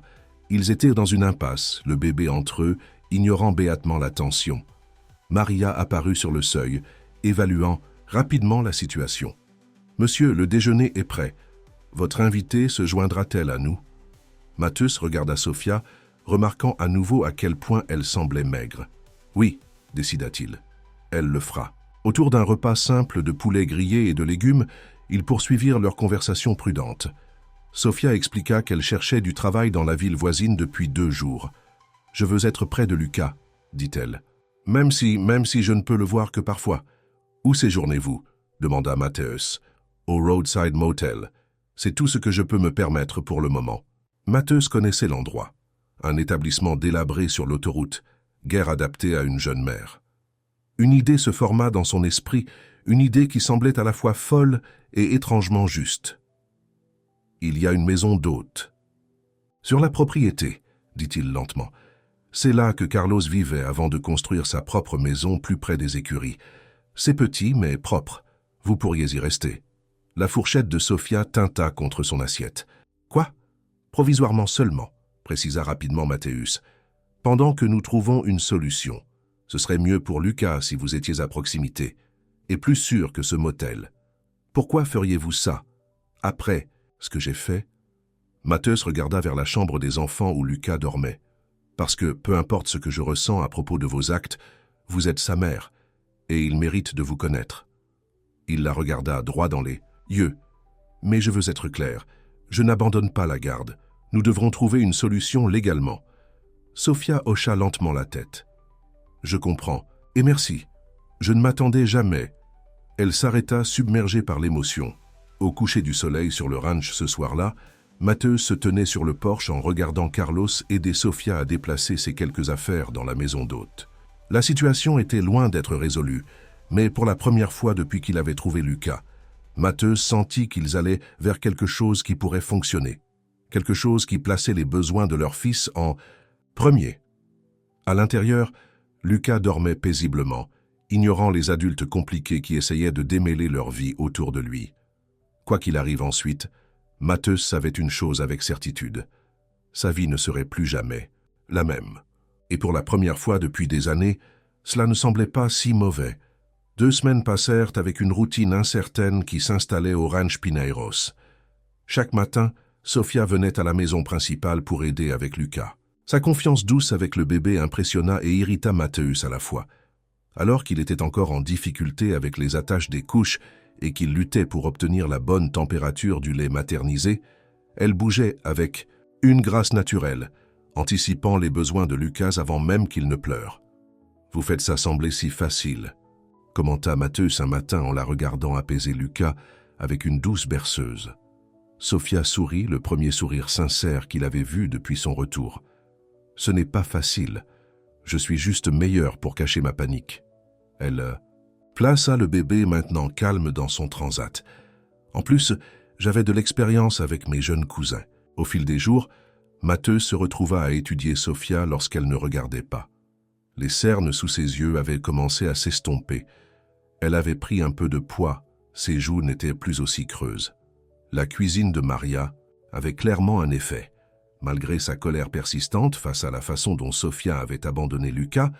Ils étaient dans une impasse, le bébé entre eux, ignorant béatement la tension. Maria apparut sur le seuil, évaluant rapidement la situation. « Monsieur, le déjeuner est prêt. Votre invitée se joindra-t-elle à nous ?» Matthäus regarda Sophia, remarquant à nouveau à quel point elle semblait maigre. « Oui, » décida-t-il. « Elle le fera. » Autour d'un repas simple de poulet grillé et de légumes, Ils poursuivirent leur conversation prudente. Sophia expliqua qu'elle cherchait du travail dans la ville voisine depuis 2 jours. « Je veux être près de Lucas, dit-elle. Même si je ne peux le voir que parfois. »« Où séjournez-vous » demanda Matthäus. « Au Roadside Motel. C'est tout ce que je peux me permettre pour le moment. » Matthäus connaissait l'endroit. Un établissement délabré sur l'autoroute, guère adapté à une jeune mère. Une idée se forma dans son esprit, une idée qui semblait à la fois folle et étrangement juste. « Il y a une maison d'hôte. »« Sur la propriété, » dit-il lentement. C'est là que Carlos vivait avant de construire sa propre maison plus près des écuries. C'est petit, mais propre. Vous pourriez y rester. La fourchette de Sophia tinta contre son assiette. « Quoi ? Provisoirement seulement, » précisa rapidement Matthäus. « Pendant que nous trouvons une solution. Ce serait mieux pour Lucas si vous étiez à proximité, et plus sûr que ce motel. Pourquoi feriez-vous ça, après ce que j'ai fait ?» Matthäus regarda vers la chambre des enfants où Lucas dormait. « Parce que, peu importe ce que je ressens à propos de vos actes, vous êtes sa mère, et il mérite de vous connaître. » Il la regarda droit dans les yeux. « Mais je veux être clair, je n'abandonne pas la garde. Nous devrons trouver une solution légalement. » Sophia hocha lentement la tête. « Je comprends, et merci. Je ne m'attendais jamais. » Elle s'arrêta submergée par l'émotion. Au coucher du soleil sur le ranch ce soir-là, Matthäus se tenait sur le porche en regardant Carlos aider Sophia à déplacer ses quelques affaires dans la maison d'hôte. La situation était loin d'être résolue, mais pour la première fois depuis qu'il avait trouvé Lucas, Matthäus sentit qu'ils allaient vers quelque chose qui pourrait fonctionner, quelque chose qui plaçait les besoins de leur fils en premier. À l'intérieur, Lucas dormait paisiblement, ignorant les adultes compliqués qui essayaient de démêler leur vie autour de lui. Quoi qu'il arrive ensuite, Matthäus savait une chose avec certitude. Sa vie ne serait plus jamais la même. Et pour la première fois depuis des années, cela ne semblait pas si mauvais. 2 semaines passèrent avec une routine incertaine qui s'installait au Ranch Pinheiros. Chaque matin, Sophia venait à la maison principale pour aider avec Lucas. Sa confiance douce avec le bébé impressionna et irrita Matthäus à la fois. Alors qu'il était encore en difficulté avec les attaches des couches et qu'il luttait pour obtenir la bonne température du lait maternisé, elle bougeait avec une grâce naturelle, anticipant les besoins de Lucas avant même qu'il ne pleure. « Vous faites ça sembler si facile », commenta Matthäus un matin en la regardant apaiser Lucas avec une douce berceuse. Sophia sourit, le premier sourire sincère qu'il avait vu depuis son retour. « Ce n'est pas facile. Je suis juste meilleure pour cacher ma panique. » Elle plaça le bébé maintenant calme dans son transat. En plus, j'avais de l'expérience avec mes jeunes cousins. Au fil des jours, Matthäus se retrouva à étudier Sophia lorsqu'elle ne regardait pas. Les cernes sous ses yeux avaient commencé à s'estomper. Elle avait pris un peu de poids, ses joues n'étaient plus aussi creuses. La cuisine de Maria avait clairement un effet. Malgré sa colère persistante face à la façon dont Sophia avait abandonné Lucas,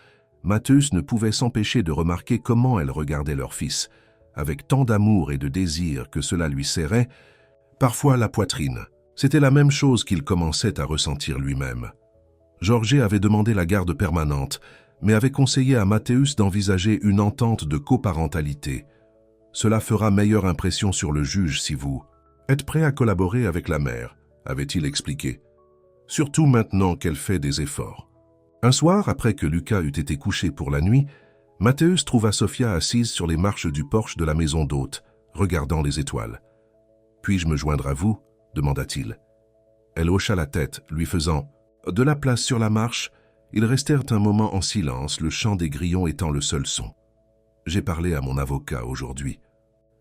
Matthäus ne pouvait s'empêcher de remarquer comment elle regardait leur fils, avec tant d'amour et de désir que cela lui serrait, parfois la poitrine. C'était la même chose qu'il commençait à ressentir lui-même. Georges avait demandé la garde permanente, mais avait conseillé à Matthäus d'envisager une entente de coparentalité. Cela fera meilleure impression sur le juge si vous êtes prêt à collaborer avec la mère, avait-il expliqué. Surtout maintenant qu'elle fait des efforts. Un soir, après que Lucas eut été couché pour la nuit, Matthäus trouva Sophia assise sur les marches du porche de la maison d'hôte, regardant les étoiles. « Puis-je me joindre à vous ?» demanda-t-il. Elle hocha la tête, lui faisant de la place sur la marche. Ils restèrent un moment en silence, le chant des grillons étant le seul son. « J'ai parlé à mon avocat aujourd'hui, »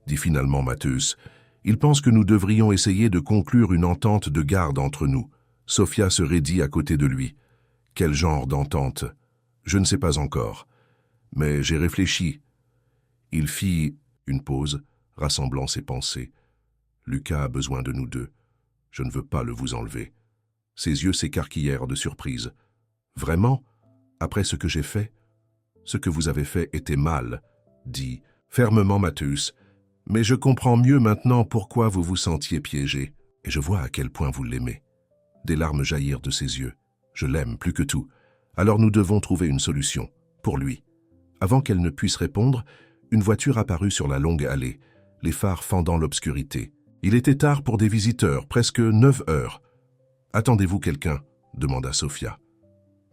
dit finalement Matthäus. « Il pense que nous devrions essayer de conclure une entente de garde entre nous. » Sophia se raidit à côté de lui. « Quel genre d'entente ? Je ne sais pas encore. Mais j'ai réfléchi. » Il fit une pause, rassemblant ses pensées. « Lucas a besoin de nous deux. Je ne veux pas le vous enlever. » Ses yeux s'écarquillèrent de surprise. « Vraiment ? Après ce que j'ai fait ? Ce que vous avez fait était mal, » dit fermement Matthäus. « Mais je comprends mieux maintenant pourquoi vous vous sentiez piégé, et je vois à quel point vous l'aimez. » Des larmes jaillirent de ses yeux. « Je l'aime plus que tout. Alors nous devons trouver une solution, pour lui. » Avant qu'elle ne puisse répondre, une voiture apparut sur la longue allée. les phares fendant l'obscurité. Il était tard pour des visiteurs, presque 9 heures. « Attendez-vous quelqu'un » demanda Sophia.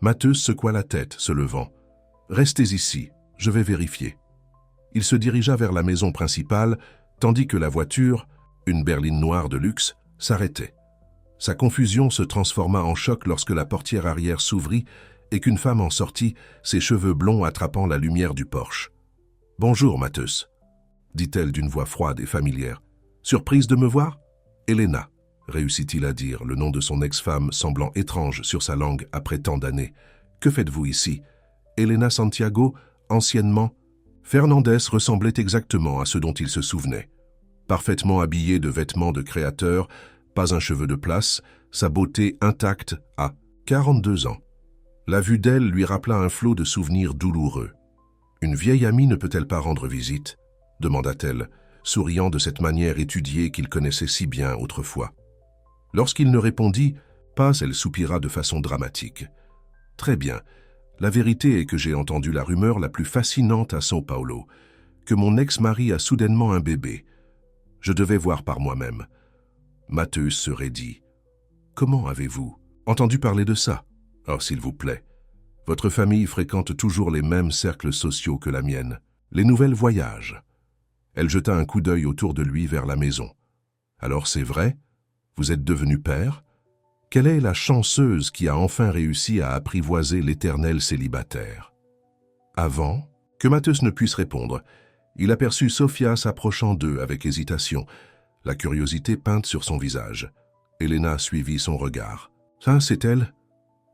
Matheus secoua la tête, se levant. « Restez ici, je vais vérifier. » Il se dirigea vers la maison principale, tandis que la voiture, une berline noire de luxe, s'arrêtait. Sa confusion se transforma en choc lorsque la portière arrière s'ouvrit et qu'une femme en sortit, ses cheveux blonds attrapant la lumière du porche. « Bonjour, Matheus, » dit-elle d'une voix froide et familière. « Surprise de me voir ?»« Elena » réussit-il à dire, le nom de son ex-femme semblant étrange sur sa langue après tant d'années. « Que faites-vous ici ?»« Elena Santiago, anciennement... » Fernandez ressemblait exactement à ce dont il se souvenait. Parfaitement habillé de vêtements de créateur, pas un cheveu de place, sa beauté intacte à 42 ans. La vue d'elle lui rappela un flot de souvenirs douloureux. « Une vieille amie ne peut-elle pas rendre visite ?» demanda-t-elle, souriant de cette manière étudiée qu'il connaissait si bien autrefois. Lorsqu'il ne répondit pas, elle soupira de façon dramatique. « Très bien. La vérité est que j'ai entendu la rumeur la plus fascinante à São Paulo, que mon ex-mari a soudainement un bébé. Je devais voir par moi-même. » Matheus se raidit. « Comment avez-vous entendu parler de ça ? Oh, s'il vous plaît. Votre famille fréquente toujours les mêmes cercles sociaux que la mienne. Les nouvelles voyagent. » Elle jeta un coup d'œil autour de lui vers la maison. « Alors c'est vrai ? Vous êtes devenu père ? Quelle est la chanceuse qui a enfin réussi à apprivoiser l'éternel célibataire ?» Avant que Matheus ne puisse répondre, il aperçut Sophia s'approchant d'eux avec hésitation, la curiosité peinte sur son visage. Elena suivit son regard. « Ça, c'est elle ?»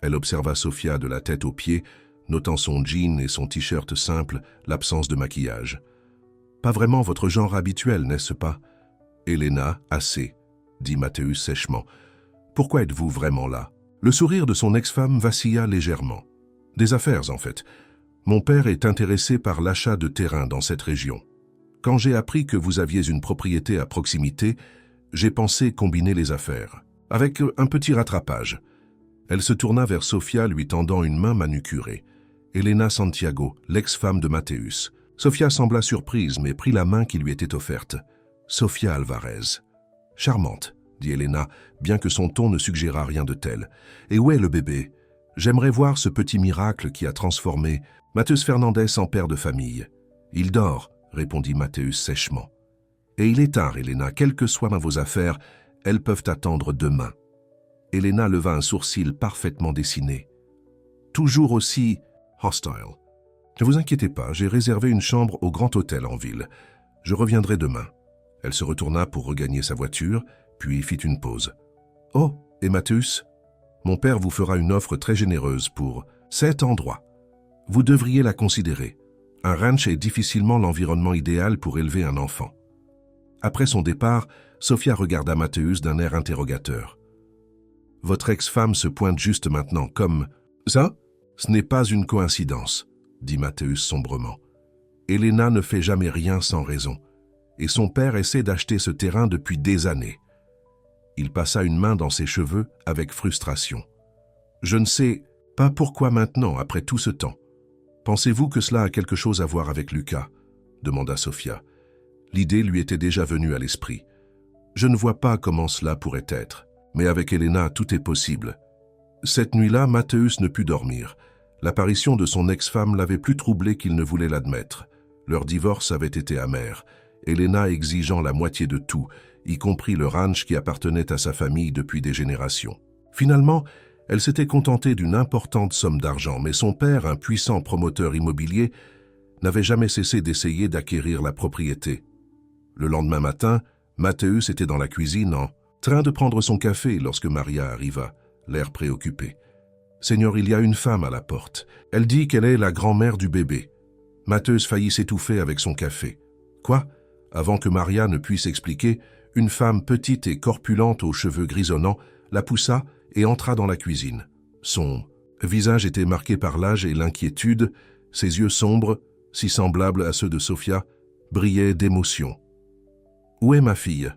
Elle observa Sophia de la tête aux pieds, notant son jean et son t-shirt simple, l'absence de maquillage. « Pas vraiment votre genre habituel, n'est-ce pas ?»« Elena, assez, » dit Matheus sèchement. « Pourquoi êtes-vous vraiment là ?» Le sourire de son ex-femme vacilla légèrement. « Des affaires, en fait. Mon père est intéressé par l'achat de terrain dans cette région. Quand j'ai appris que vous aviez une propriété à proximité, j'ai pensé combiner les affaires, avec un petit rattrapage. » Elle se tourna vers Sophia, lui tendant une main manucurée. Elena Santiago, l'ex-femme de Matheus. Sophia sembla surprise, mais prit la main qui lui était offerte. Sophia Alvarez. « Charmante, » dit Elena, bien que son ton ne suggérât rien de tel. « Et où est le bébé ? J'aimerais voir ce petit miracle qui a transformé Matheus Fernandez en père de famille. »« Il dort, » répondit Matheus sèchement. « Et il est tard, Elena, quelles que soient vos affaires, elles peuvent attendre demain. » Elena leva un sourcil parfaitement dessiné. « Toujours aussi hostile. Ne vous inquiétez pas, j'ai réservé une chambre au Grand Hôtel en ville. Je reviendrai demain. » Elle se retourna pour regagner sa voiture, puis fit une pause. « Oh, et Matheus, mon père vous fera une offre très généreuse pour cet endroit. Vous devriez la considérer. Un ranch est difficilement l'environnement idéal pour élever un enfant. » Après son départ, Sophia regarda Matheus d'un air interrogateur. « Votre ex-femme se pointe juste maintenant comme... »« Ça, ce n'est pas une coïncidence, » dit Matheus sombrement. « Elena ne fait jamais rien sans raison, et son père essaie d'acheter ce terrain depuis des années. » Il passa une main dans ses cheveux avec frustration. « Je ne sais pas pourquoi maintenant, après tout ce temps. Pensez-vous que cela a quelque chose à voir avec Lucas ?» demanda Sophia. L'idée lui était déjà venue à l'esprit. « Je ne vois pas comment cela pourrait être, mais avec Elena, tout est possible. » Cette nuit-là, Matheus ne put dormir. L'apparition de son ex-femme l'avait plus troublé qu'il ne voulait l'admettre. Leur divorce avait été amer, Elena exigeant la moitié de tout, y compris le ranch qui appartenait à sa famille depuis des générations. Finalement, elle s'était contentée d'une importante somme d'argent, mais son père, un puissant promoteur immobilier, n'avait jamais cessé d'essayer d'acquérir la propriété. Le lendemain matin, Matheus était dans la cuisine en train de prendre son café lorsque Maria arriva, l'air préoccupé. « Seigneur, il y a une femme à la porte. Elle dit qu'elle est la grand-mère du bébé. » Matheus faillit s'étouffer avec son café. « Quoi ?» Avant que Maria ne puisse expliquer, une femme petite et corpulente aux cheveux grisonnants la poussa et entra dans la cuisine. Son visage était marqué par l'âge et l'inquiétude, ses yeux sombres, si semblables à ceux de Sophia, brillaient d'émotion. « Où est ma fille ?»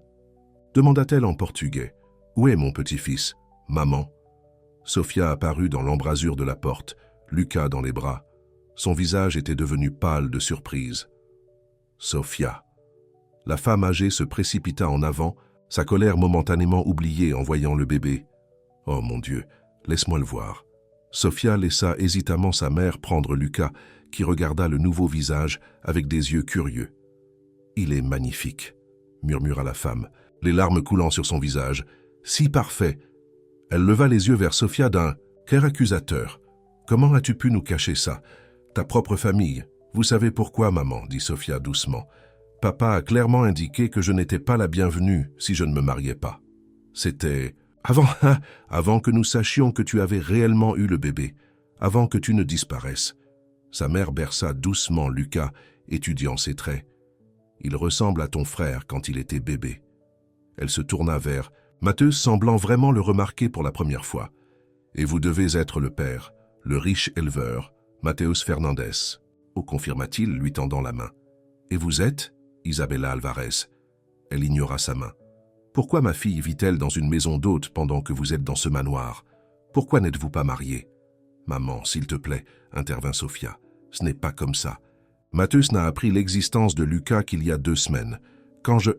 demanda-t-elle en portugais. « Où est mon petit-fils, maman ?» Sophia apparut dans l'embrasure de la porte, Lucas dans les bras. Son visage était devenu pâle de surprise. « Sophia !» La femme âgée se précipita en avant, sa colère momentanément oubliée en voyant le bébé. « Oh mon Dieu, laisse-moi le voir. » Sophia laissa hésitamment sa mère prendre Lucas, qui regarda le nouveau visage avec des yeux curieux. « Il est magnifique, » murmura la femme, les larmes coulant sur son visage. « Si parfait !» Elle leva les yeux vers Sophia d'un air accusateur. « Comment as-tu pu nous cacher ça? Ta propre famille. Vous savez pourquoi, maman, dit Sophia doucement. Papa a clairement indiqué que je n'étais pas la bienvenue si je ne me mariais pas. C'était avant que nous sachions que tu avais réellement eu le bébé, avant que tu ne disparaisses. » Sa mère berça doucement Lucas, étudiant ses traits. « Il ressemble à ton frère quand il était bébé. » Elle se tourna vers Mattheus, semblant vraiment le remarquer pour la première fois. « Et vous devez être le père, le riche éleveur, Mattheus Fernandez. » Oh, confirma-t-il, lui tendant la main. « Et vous êtes » Isabella Alvarez. Elle ignora sa main. « Pourquoi ma fille vit-elle dans une maison d'hôte pendant que vous êtes dans ce manoir? Pourquoi n'êtes-vous pas mariée ?»« Maman, s'il te plaît, intervint Sophia. Ce n'est pas comme ça. Mattheus n'a appris l'existence de Lucas qu'il y a 2 semaines. Quand je... »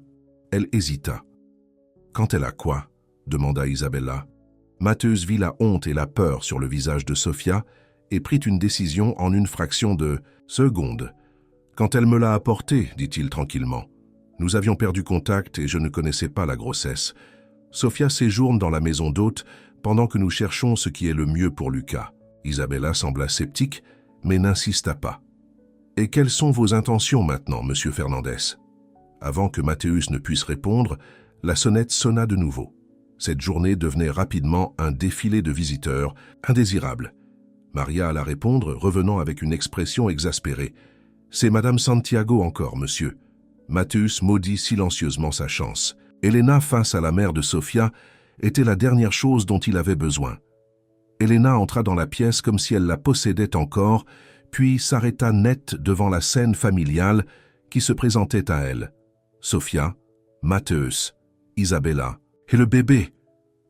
Elle hésita. « Quand elle a quoi ?» demanda Isabella. Mattheus vit la honte et la peur sur le visage de Sophia et prit une décision en une fraction de seconde. « Quand elle me l'a apporté, dit-il tranquillement. Nous avions perdu contact et je ne connaissais pas la grossesse. Sophia séjourne dans la maison d'hôte pendant que nous cherchons ce qui est le mieux pour Lucas. » Isabella sembla sceptique, mais n'insista pas. « Et quelles sont vos intentions maintenant, monsieur Fernandez ?» Avant que Mattheus ne puisse répondre, la sonnette sonna de nouveau. Cette journée devenait rapidement un défilé de visiteurs indésirables. Maria alla répondre, revenant avec une expression exaspérée. « C'est Madame Santiago encore, monsieur. » Mattheus maudit silencieusement sa chance. Elena, face à la mère de Sophia, était la dernière chose dont il avait besoin. Elena entra dans la pièce comme si elle la possédait encore, puis s'arrêta net devant la scène familiale qui se présentait à elle. Sophia, Mattheus, Isabella et le bébé.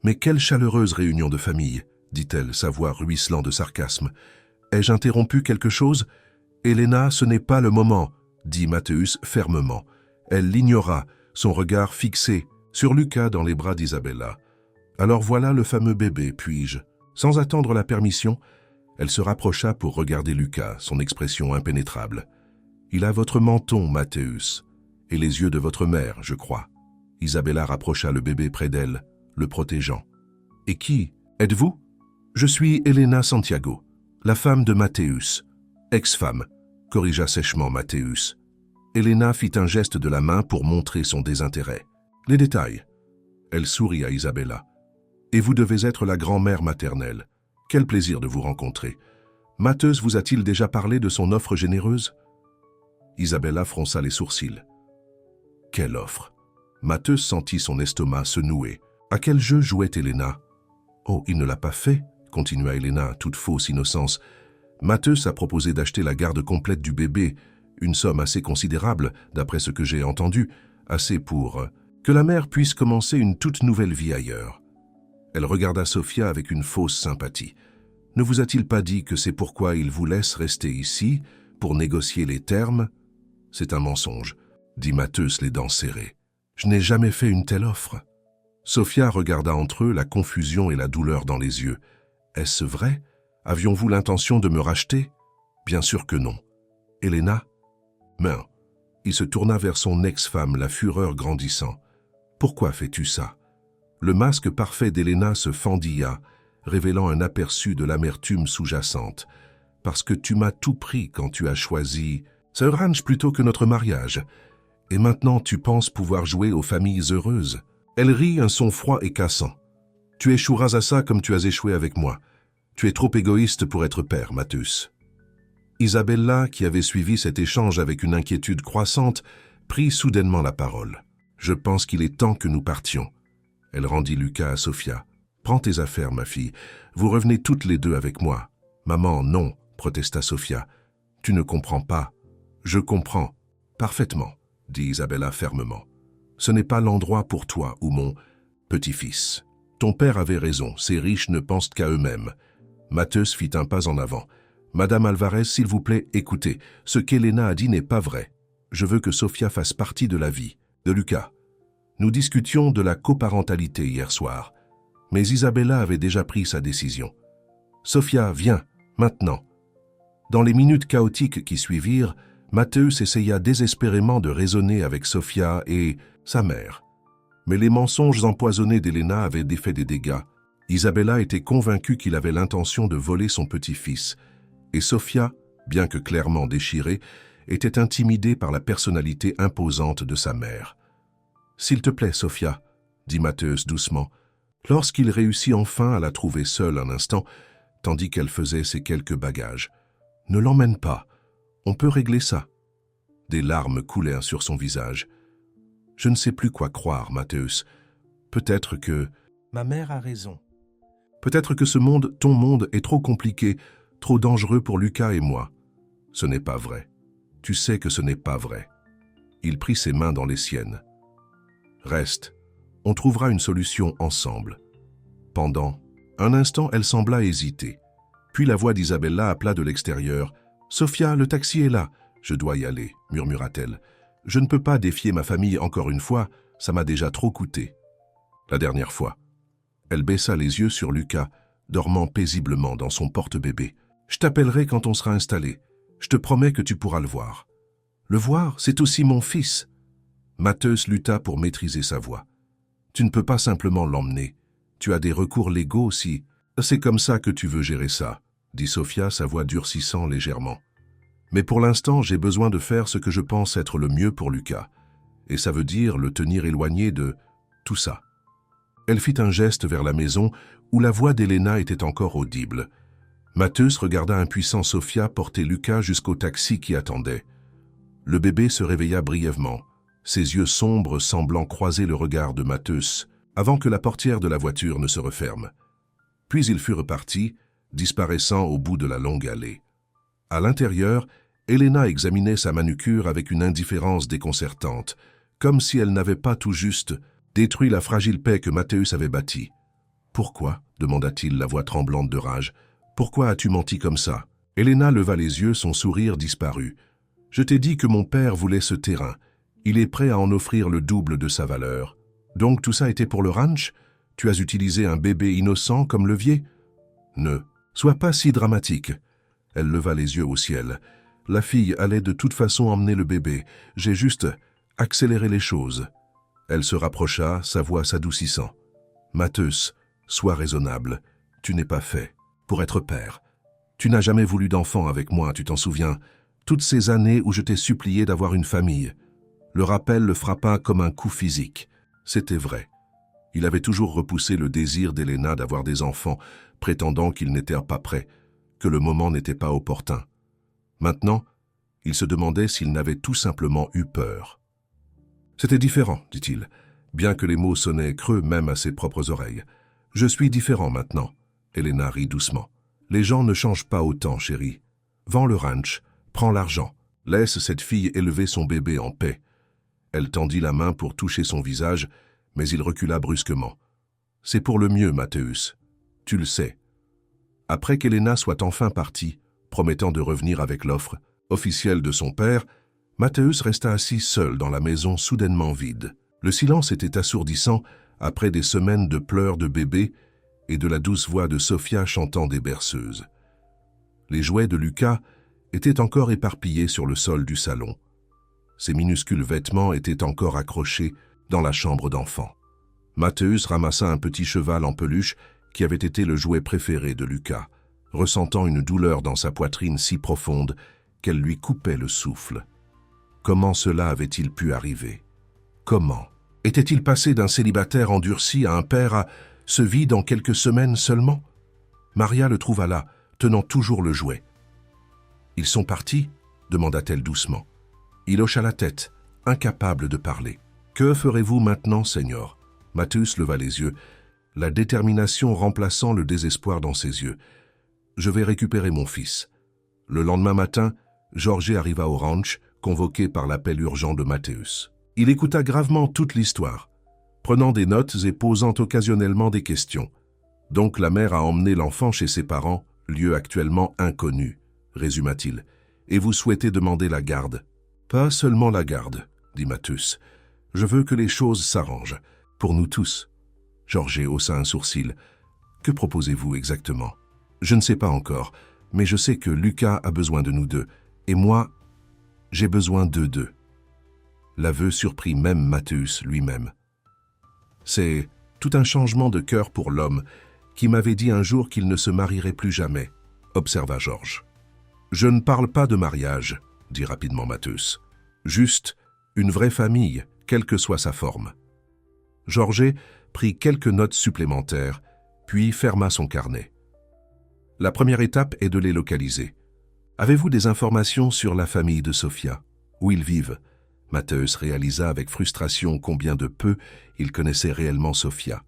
Mais quelle chaleureuse réunion de famille, dit-elle, sa voix ruisselant de sarcasme. Ai-je interrompu quelque chose? Elena, ce n'est pas le moment, dit Mattheus fermement. Elle l'ignora, son regard fixé sur Lucas dans les bras d'Isabella. Alors voilà le fameux bébé, puis-je? Sans attendre la permission, elle se rapprocha pour regarder Lucas, son expression impénétrable. Il a votre menton, Mattheus, et les yeux de votre mère, je crois. Isabella rapprocha le bébé près d'elle, le protégeant. Et qui êtes-vous? Je suis Elena Santiago, la femme de Mattheus. Ex-femme, corrigea sèchement Mattheus. Elena fit un geste de la main pour montrer son désintérêt. Les détails. Elle sourit à Isabella. Et vous devez être la grand-mère maternelle. Quel plaisir de vous rencontrer. Mattheus vous a-t-il déjà parlé de son offre généreuse? Isabella fronça les sourcils. Quelle offre? Mattheus sentit son estomac se nouer. À quel jeu jouait Elena? Oh, il ne l'a pas fait, continua Elena, toute fausse innocence. Mattheus a proposé d'acheter la garde complète du bébé, une somme assez considérable, d'après ce que j'ai entendu, assez pour que la mère puisse commencer une toute nouvelle vie ailleurs. Elle regarda Sophia avec une fausse sympathie. Ne vous a-t-il pas dit que c'est pourquoi il vous laisse rester ici, pour négocier les termes? C'est un mensonge, dit Mattheus les dents serrées. Je n'ai jamais fait une telle offre. Sophia regarda entre eux la confusion et la douleur dans les yeux. Est-ce vrai? Avions-vous l'intention de me racheter? Bien sûr que non. Elena? Mais il se tourna vers son ex-femme, la fureur grandissant. Pourquoi fais-tu ça? Le masque parfait d'Elena se fendilla, révélant un aperçu de l'amertume sous-jacente. Parce que tu m'as tout pris quand tu as choisi ce ranch plutôt que notre mariage. Et maintenant tu penses pouvoir jouer aux familles heureuses. Elle rit, un son froid et cassant. Tu échoueras à ça comme tu as échoué avec moi. Tu es trop égoïste pour être père, Mattheus. Isabella, qui avait suivi cet échange avec une inquiétude croissante, prit soudainement la parole. Je pense qu'il est temps que nous partions. Elle rendit Lucas à Sophia. Prends tes affaires, ma fille. Vous revenez toutes les deux avec moi. Maman, non, protesta Sophia. Tu ne comprends pas. Je comprends. Parfaitement, dit Isabella fermement. Ce n'est pas l'endroit pour toi ou mon petit-fils. Ton père avait raison, ces riches ne pensent qu'à eux-mêmes. Mattheus fit un pas en avant. Madame Alvarez, s'il vous plaît, écoutez. Ce qu'Elena a dit n'est pas vrai. Je veux que Sophia fasse partie de la vie. De Lucas. Nous discutions de la coparentalité hier soir, mais Isabella avait déjà pris sa décision. Sophia, viens, maintenant. Dans les minutes chaotiques qui suivirent, Matthäus essaya désespérément de raisonner avec Sophia et sa mère. Mais les mensonges empoisonnés d'Elena avaient défait des dégâts. Isabella était convaincue qu'il avait l'intention de voler son petit-fils, et Sophia, bien que clairement déchirée, était intimidée par la personnalité imposante de sa mère. « S'il te plaît, Sophia, » dit Matthäus doucement, lorsqu'il réussit enfin à la trouver seule un instant, tandis qu'elle faisait ses quelques bagages. « Ne l'emmène pas, on peut régler ça. » Des larmes coulèrent sur son visage. « Je ne sais plus quoi croire, Matthäus. Peut-être que... » « Ma mère a raison. Peut-être que ce monde, ton monde, est trop compliqué, trop dangereux pour Lucas et moi. Ce n'est pas vrai. Tu sais que ce n'est pas vrai. » Il prit ses mains dans les siennes. « Reste, on trouvera une solution ensemble. » Pendant un instant, elle sembla hésiter. Puis la voix d'Isabella appela de l'extérieur. « Sophia, le taxi est là. Je dois y aller, » murmura-t-elle. « Je ne peux pas défier ma famille encore une fois, ça m'a déjà trop coûté. » La dernière fois. Elle baissa les yeux sur Lucas, dormant paisiblement dans son porte-bébé. « Je t'appellerai quand on sera installé. Je te promets que tu pourras le voir. »« Le voir, c'est aussi mon fils. » Matthäus lutta pour maîtriser sa voix. « Tu ne peux pas simplement l'emmener. Tu as des recours légaux aussi. C'est comme ça que tu veux gérer ça, » dit Sophia, sa voix durcissant légèrement. « Mais pour l'instant, j'ai besoin de faire ce que je pense être le mieux pour Lucas. Et ça veut dire le tenir éloigné de tout ça. » Elle fit un geste vers la maison où la voix d'Elena était encore audible. Matthäus regarda impuissant Sophia porter Lucas jusqu'au taxi qui attendait. Le bébé se réveilla brièvement, ses yeux sombres semblant croiser le regard de Matthäus avant que la portière de la voiture ne se referme. Puis il fut reparti, disparaissant au bout de la longue allée. À l'intérieur, Elena examinait sa manucure avec une indifférence déconcertante, comme si elle n'avait pas tout juste détruit la fragile paix que Matthäus avait bâtie. « Pourquoi » demanda-t-il, la voix tremblante de rage. « Pourquoi as-tu menti comme ça ?» Elena leva les yeux, son sourire disparut. « Je t'ai dit que mon père voulait ce terrain. Il est prêt à en offrir le double de sa valeur. Donc tout ça était pour le ranch? Tu as utilisé un bébé innocent comme levier? Ne sois pas si dramatique. » Elle leva les yeux au ciel. « La fille allait de toute façon emmener le bébé. J'ai juste accéléré les choses. » Elle se rapprocha, sa voix s'adoucissant. « Matthäus, sois raisonnable. Tu n'es pas fait pour être père. Tu n'as jamais voulu d'enfant avec moi, tu t'en souviens. Toutes ces années où je t'ai supplié d'avoir une famille. » Le rappel le frappa comme un coup physique. C'était vrai. Il avait toujours repoussé le désir d'Elena d'avoir des enfants, prétendant qu'ils n'étaient pas prêts, que le moment n'était pas opportun. Maintenant, il se demandait s'il n'avait tout simplement eu peur. « C'était différent, dit-il, bien que les mots sonnaient creux même à ses propres oreilles. « Je suis différent maintenant. » Elena rit doucement. « Les gens ne changent pas autant, chérie. Vends le ranch, prends l'argent, laisse cette fille élever son bébé en paix. » Elle tendit la main pour toucher son visage, mais il recula brusquement. « C'est pour le mieux, Matthäus. Tu le sais. » Après qu'Elena soit enfin partie, promettant de revenir avec l'offre officielle de son père, Matthäus resta assis seul dans la maison soudainement vide. Le silence était assourdissant après des semaines de pleurs de bébé et de la douce voix de Sophia chantant des berceuses. Les jouets de Lucas étaient encore éparpillés sur le sol du salon. Ses minuscules vêtements étaient encore accrochés dans la chambre d'enfant. Matthäus ramassa un petit cheval en peluche qui avait été le jouet préféré de Lucas, ressentant une douleur dans sa poitrine si profonde qu'elle lui coupait le souffle. Comment cela avait-il pu arriver? Comment? Était-il passé d'un célibataire endurci à un père à se vide en quelques semaines seulement? Maria le trouva là, tenant toujours le jouet. « Ils sont partis ?» demanda-t-elle doucement. Il hocha la tête, incapable de parler. « Que ferez-vous maintenant, Seigneur ?» Matthäus leva les yeux, la détermination remplaçant le désespoir dans ses yeux. « Je vais récupérer mon fils. » Le lendemain matin, Jorge arriva au ranch, convoqué par l'appel urgent de Matthäus. Il écouta gravement toute l'histoire, prenant des notes et posant occasionnellement des questions. « Donc la mère a emmené l'enfant chez ses parents, lieu actuellement inconnu, » résuma-t-il. « Et vous souhaitez demander la garde ?»« Pas seulement la garde, » dit Matthäus, Je veux que les choses s'arrangent, pour nous tous. Georges haussa un sourcil. Que proposez-vous exactement? Je ne sais pas encore, mais je sais que Lucas a besoin de nous deux, et moi, j'ai besoin d'eux deux. L'aveu surprit même Mathéus lui-même. C'est tout un changement de cœur pour l'homme qui m'avait dit un jour qu'il ne se marierait plus jamais, observa Georges. Je ne parle pas de mariage, dit rapidement Mathéus. Juste une vraie famille, quelle que soit sa forme. Georges prit quelques notes supplémentaires, puis ferma son carnet. La première étape est de les localiser. Avez-vous des informations sur la famille de Sofia? Où ils vivent? Mathéus réalisa avec frustration combien de peu il connaissait réellement Sofia.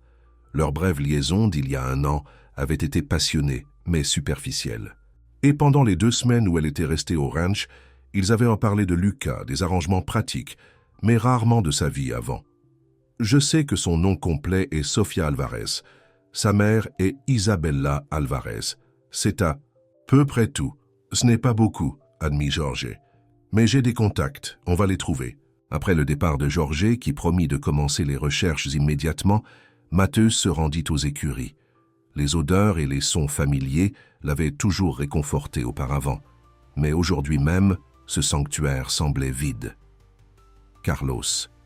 Leur brève liaison d'il y a 1 an avait été passionnée, mais superficielle. Et pendant les 2 semaines où elle était restée au ranch, ils avaient en parlé de Lucas, des arrangements pratiques, mais rarement de sa vie avant. Je sais que son nom complet est Sofia Alvarez. Sa mère est Isabella Alvarez. C'est à peu près tout. Ce n'est pas beaucoup, admit Georges. Mais j'ai des contacts, on va les trouver. Après le départ de Georges, qui promit de commencer les recherches immédiatement, Mathéus se rendit aux écuries. Les odeurs et les sons familiers l'avaient toujours réconforté auparavant. Mais aujourd'hui même, ce sanctuaire semblait vide. Carlos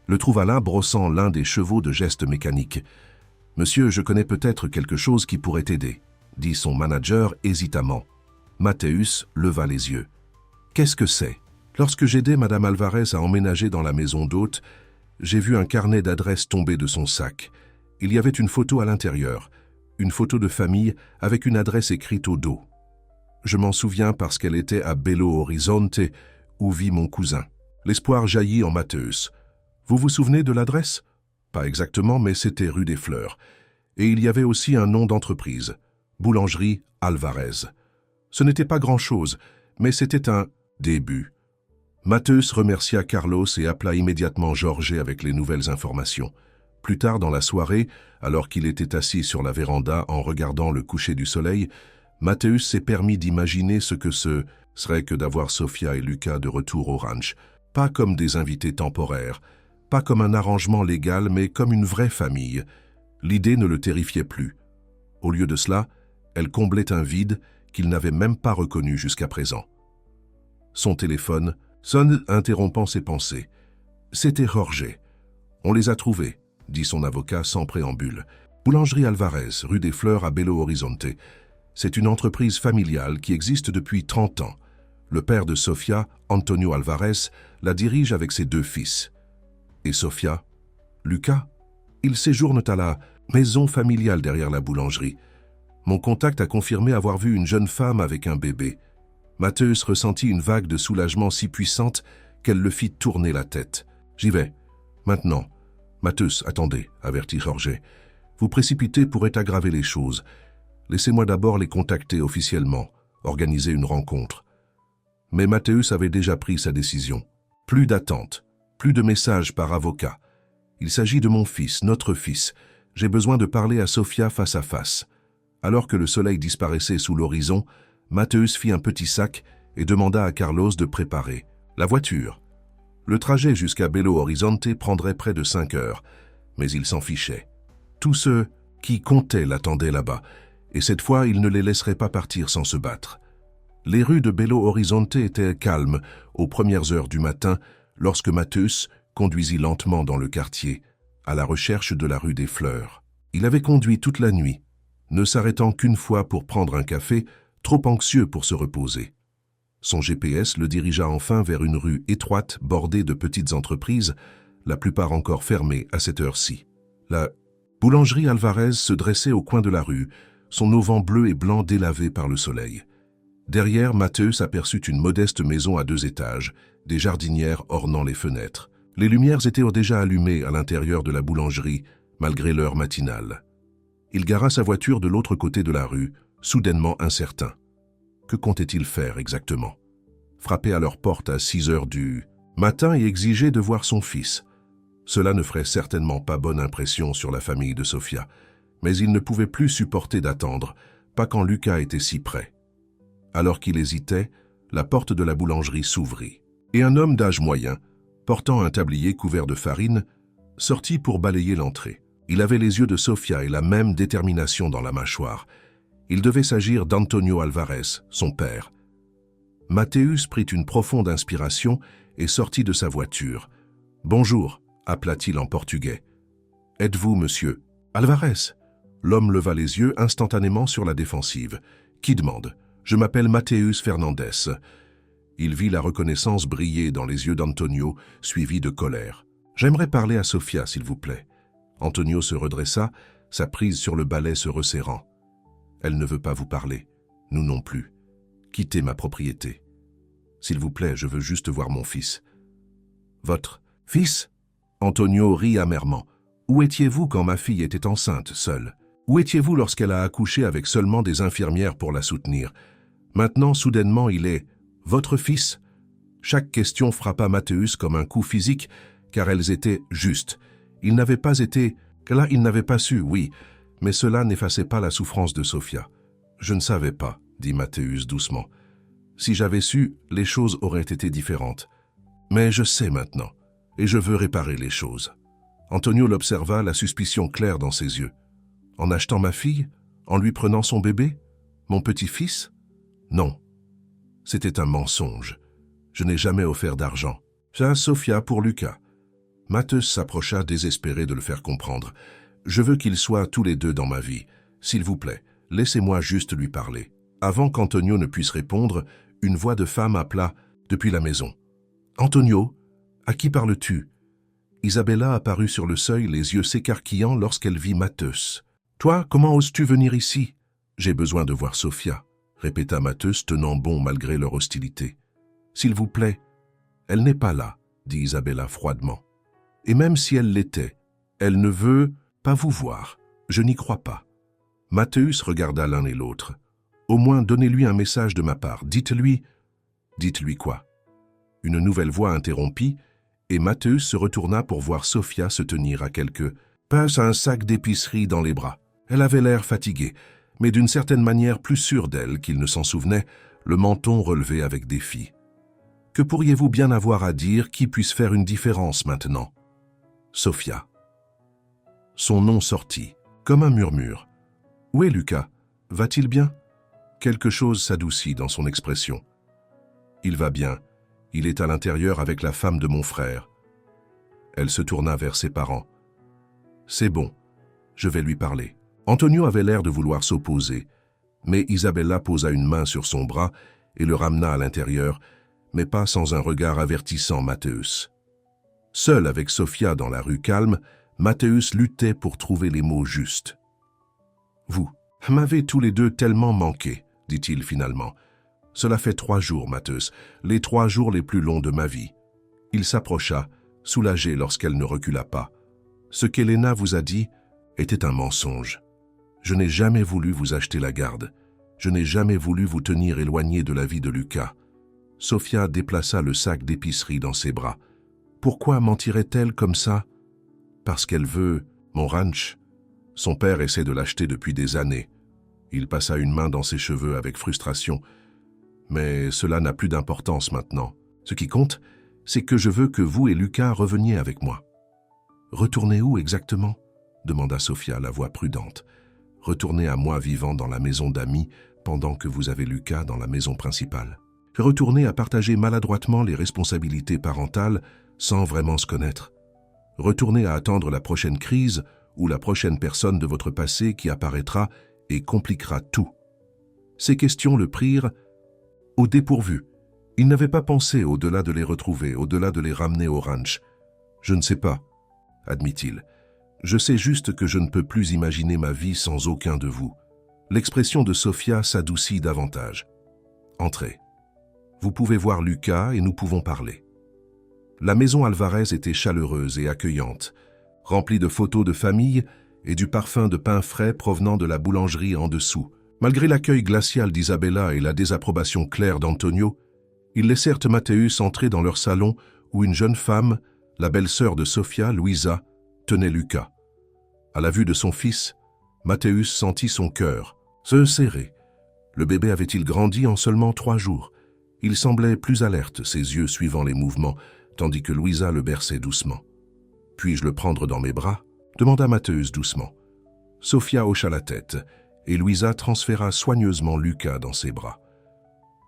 le trouva là brossant l'un des chevaux de gestes mécaniques. « Monsieur, je connais peut-être quelque chose qui pourrait t'aider », dit son manager hésitamment. Mathéus leva les yeux. « Qu'est-ce que c'est ?» Lorsque j'aidais Madame Alvarez à emménager dans la maison d'hôte, j'ai vu un carnet d'adresses tomber de son sac. Il y avait une photo à l'intérieur, une photo de famille avec une adresse écrite au dos. Je m'en souviens parce qu'elle était à Belo Horizonte, où vit mon cousin. L'espoir jaillit en Mathéus. Vous vous souvenez de l'adresse? Pas exactement, mais c'était rue des Fleurs. Et il y avait aussi un nom d'entreprise, Boulangerie Alvarez. Ce n'était pas grand-chose, mais c'était un début. Mathéus remercia Carlos et appela immédiatement Georges avec les nouvelles informations. Plus tard dans la soirée, alors qu'il était assis sur la véranda en regardant le coucher du soleil, Mathéus s'est permis d'imaginer ce que ce serait que d'avoir Sofia et Lucas de retour au ranch, pas comme des invités temporaires, pas comme un arrangement légal, mais comme une vraie famille. L'idée ne le terrifiait plus. Au lieu de cela, elle comblait un vide qu'il n'avait même pas reconnu jusqu'à présent. Son téléphone sonne, interrompant ses pensées. C'était Jorge. On les a trouvés, dit son avocat sans préambule. Boulangerie Alvarez, rue des Fleurs à Belo Horizonte. C'est une entreprise familiale qui existe depuis 30 ans. Le père de Sofia, Antonio Alvarez, la dirige avec ses 2 fils. Et Sofia? Lucas? Ils séjournent à la maison familiale derrière la boulangerie. Mon contact a confirmé avoir vu une jeune femme avec un bébé. Mathéus ressentit une vague de soulagement si puissante qu'elle le fit tourner la tête. « J'y vais. Maintenant. » « Mathéus, attendez, » avertit Jorge. « Vous précipiter pourrait aggraver les choses. Laissez-moi d'abord les contacter officiellement, organiser une rencontre. » Mais Mathéus avait déjà pris sa décision. Plus d'attente, plus de messages par avocat. Il s'agit de mon fils, notre fils. J'ai besoin de parler à Sofia face à face. Alors que le soleil disparaissait sous l'horizon, Mathéus fit un petit sac et demanda à Carlos de préparer la voiture. Le trajet jusqu'à Belo Horizonte prendrait près de 5 heures, mais il s'en fichait. Tous ceux qui comptaient l'attendaient là-bas, et cette fois il ne les laisserait pas partir sans se battre. Les rues de Belo Horizonte étaient calmes aux premières heures du matin lorsque Mathéus conduisit lentement dans le quartier, à la recherche de la rue des Fleurs. Il avait conduit toute la nuit, ne s'arrêtant qu'une fois pour prendre un café, trop anxieux pour se reposer. Son GPS le dirigea enfin vers une rue étroite bordée de petites entreprises, la plupart encore fermées à cette heure-ci. La boulangerie Alvarez se dressait au coin de la rue, son auvent bleu et blanc délavé par le soleil. Derrière, Mathéus aperçut une modeste maison à 2 étages, des jardinières ornant les fenêtres. Les lumières étaient déjà allumées à l'intérieur de la boulangerie, malgré l'heure matinale. Il gara sa voiture de l'autre côté de la rue, soudainement incertain. Que comptait-il faire exactement? Frapper à leur porte à 6 heures du matin et exiger de voir son fils. Cela ne ferait certainement pas bonne impression sur la famille de Sofia, mais il ne pouvait plus supporter d'attendre, pas quand Lucas était si près. Alors qu'il hésitait, la porte de la boulangerie s'ouvrit, et un homme d'âge moyen, portant un tablier couvert de farine, sortit pour balayer l'entrée. Il avait les yeux de Sofia et la même détermination dans la mâchoire. Il devait s'agir d'Antonio Alvarez, son père. Mathéus prit une profonde inspiration et sortit de sa voiture. « Bonjour », appela-t-il en portugais. « Êtes-vous monsieur Alvarez ?» L'homme leva les yeux instantanément sur la défensive. « Qui demande ? Je m'appelle Mathéus Fernandez. » Il vit la reconnaissance briller dans les yeux d'Antonio, suivi de colère. « J'aimerais parler à Sofia, s'il vous plaît. » Antonio se redressa, sa prise sur le balai se resserrant. « Elle ne veut pas vous parler. Nous non plus. Quittez ma propriété. S'il vous plaît, je veux juste voir mon fils. »« Votre fils ?» Antonio rit amèrement. « Où étiez-vous quand ma fille était enceinte, seule? Où étiez-vous lorsqu'elle a accouché avec seulement des infirmières pour la soutenir? Maintenant, soudainement, il est « votre fils ?» Chaque question frappa Mathéus comme un coup physique, car elles étaient justes. Il n'avait pas été... Là, il n'avait pas su, oui, mais cela n'effaçait pas la souffrance de Sofia. « Je ne savais pas, » dit Mathéus doucement. « Si j'avais su, les choses auraient été différentes. Mais je sais maintenant, et je veux réparer les choses. » Antonio l'observa, la suspicion claire dans ses yeux. « En achetant ma fille? En lui prenant son bébé? Mon petit-fils? Non. C'était un mensonge. Je n'ai jamais offert d'argent. Ça, Sofia pour Lucas. » Mathéus s'approcha désespéré de le faire comprendre. « Je veux qu'ils soient tous les deux dans ma vie. S'il vous plaît, laissez-moi juste lui parler. » Avant qu'Antonio ne puisse répondre, une voix de femme appela depuis la maison. « Antonio, à qui parles-tu » Isabella apparut sur le seuil, les yeux s'écarquillant lorsqu'elle vit Mathéus. « Toi, comment oses-tu venir ici ?»« J'ai besoin de voir Sofia, » répéta Mathéus, tenant bon malgré leur hostilité. « S'il vous plaît. »« Elle n'est pas là, » dit Isabella froidement. « Et même si elle l'était, elle ne veut pas vous voir. Je n'y crois pas. » Mathéus regarda l'un et l'autre. « Au moins, donnez-lui un message de ma part. Dites-lui... » « Dites-lui quoi ?» Une nouvelle voix interrompit, et Mathéus se retourna pour voir Sofia se tenir à quelques pas un sac d'épicerie dans les bras. Elle avait l'air fatiguée, mais d'une certaine manière plus sûre d'elle qu'il ne s'en souvenait, le menton relevé avec défi. « Que pourriez-vous bien avoir à dire qui puisse faire une différence maintenant ?» Sofia. Son nom sortit, comme un murmure. « Où est Lucas? Va-t-il bien ?» Quelque chose s'adoucit dans son expression. « Il va bien. Il est à l'intérieur avec la femme de mon frère. » Elle se tourna vers ses parents. « C'est bon, je vais lui parler. » Antonio avait l'air de vouloir s'opposer, mais Isabella posa une main sur son bras et le ramena à l'intérieur, mais pas sans un regard avertissant Mathéus. Seul avec Sofia dans la rue calme, Mathéus luttait pour trouver les mots justes. « Vous m'avez tous les deux tellement manqué, » dit-il finalement. « Cela fait 3 jours, Mathéus, les 3 jours les plus longs de ma vie. » Il s'approcha, soulagé lorsqu'elle ne recula pas. « Ce qu'Elena vous a dit était un mensonge. Je n'ai jamais voulu vous acheter la garde. Je n'ai jamais voulu vous tenir éloigné de la vie de Lucas. » Sofia déplaça le sac d'épicerie dans ses bras. « Pourquoi mentirait-elle comme ça ? Parce qu'elle veut mon ranch. Son père essaie de l'acheter depuis des années. » Il passa une main dans ses cheveux avec frustration. « Mais cela n'a plus d'importance maintenant. Ce qui compte, c'est que je veux que vous et Lucas reveniez avec moi. »« Retournez où exactement ?» demanda Sofia, la voix prudente. « Retournez à moi vivant dans la maison d'amis pendant que vous avez Lucas dans la maison principale. Retournez à partager maladroitement les responsabilités parentales sans vraiment se connaître. Retournez à attendre la prochaine crise ou la prochaine personne de votre passé qui apparaîtra et compliquera tout. » Ces questions le prirent au dépourvu. Il n'avait pas pensé au-delà de les retrouver, au-delà de les ramener au ranch. « Je ne sais pas, » admit-il. « Je sais juste que je ne peux plus imaginer ma vie sans aucun de vous. » L'expression de Sofia s'adoucit davantage. « Entrez. Vous pouvez voir Lucas et nous pouvons parler. » La maison Alvarez était chaleureuse et accueillante, remplie de photos de famille et du parfum de pain frais provenant de la boulangerie en dessous. Malgré l'accueil glacial d'Isabella et la désapprobation claire d'Antonio, ils laissèrent Mathéus entrer dans leur salon où une jeune femme, la belle-sœur de Sofia, Luisa, tenait Lucas. À la vue de son fils, Mathéus sentit son cœur se serrer. Le bébé avait-il grandi en seulement 3 jours? Il semblait plus alerte, ses yeux suivant les mouvements, tandis que Luisa le berçait doucement. « Puis-je le prendre dans mes bras ?» demanda Mathéus doucement. Sophia hocha la tête et Louisa transféra soigneusement Lucas dans ses bras.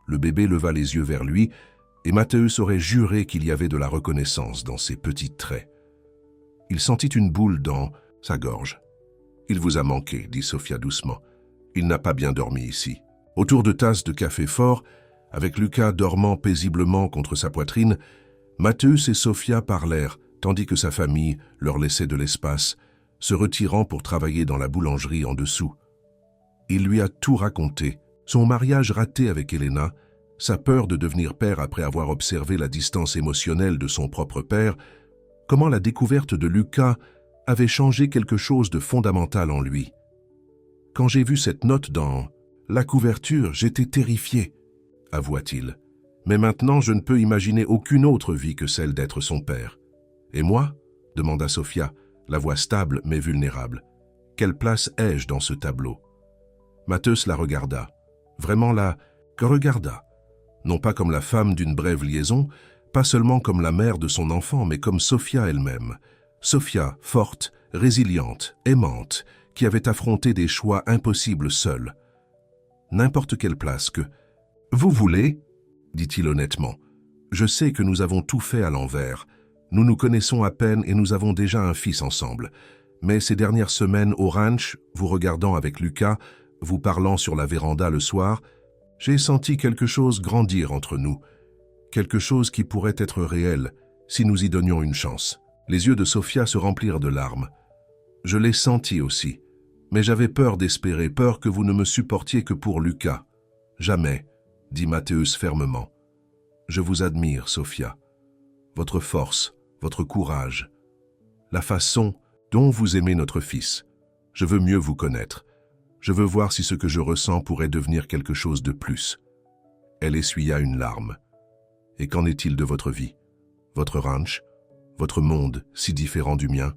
Le bébé leva les yeux vers lui et Mathéus aurait juré qu'il y avait de la reconnaissance dans ses petits traits. Il sentit une boule dans sa gorge. « Il vous a manqué, » dit Sophia doucement. « Il n'a pas bien dormi ici. » Autour de tasses de café fort, avec Lucas dormant paisiblement contre sa poitrine, Mathéus et Sophia parlèrent, tandis que sa famille leur laissait de l'espace, se retirant pour travailler dans la boulangerie en dessous. Il lui a tout raconté, son mariage raté avec Elena, sa peur de devenir père après avoir observé la distance émotionnelle de son propre père, comment la découverte de Lucas avait changé quelque chose de fondamental en lui. « Quand j'ai vu cette note dans la couverture, j'étais terrifié, » avoua-t-il. « Mais maintenant, je ne peux imaginer aucune autre vie que celle d'être son père. »« Et moi ?» demanda Sophia, la voix stable mais vulnérable. « Quelle place ai-je dans ce tableau ?» Mathéus la regarda. Vraiment la regarda. Non pas comme la femme d'une brève liaison, pas seulement comme la mère de son enfant, mais comme Sophia elle-même. Sophia, forte, résiliente, aimante, qui avait affronté des choix impossibles seule. N'importe quelle place que... « Vous voulez ?» dit-il honnêtement. « Je sais que nous avons tout fait à l'envers. Nous nous connaissons à peine et nous avons déjà un fils ensemble. Mais ces dernières semaines au ranch, vous regardant avec Lucas, vous parlant sur la véranda le soir, j'ai senti quelque chose grandir entre nous. Quelque chose qui pourrait être réel si nous y donnions une chance. » Les yeux de Sophia se remplirent de larmes. « Je l'ai senti aussi. Mais j'avais peur d'espérer, peur que vous ne me supportiez que pour Lucas. Jamais, » dit Mathéus fermement. « Je vous admire, Sophia. Votre force, votre courage, la façon dont vous aimez notre fils. Je veux mieux vous connaître. Je veux voir si ce que je ressens pourrait devenir quelque chose de plus. » Elle essuya une larme. « Et qu'en est-il de votre vie? Votre ranch? Votre monde si différent du mien?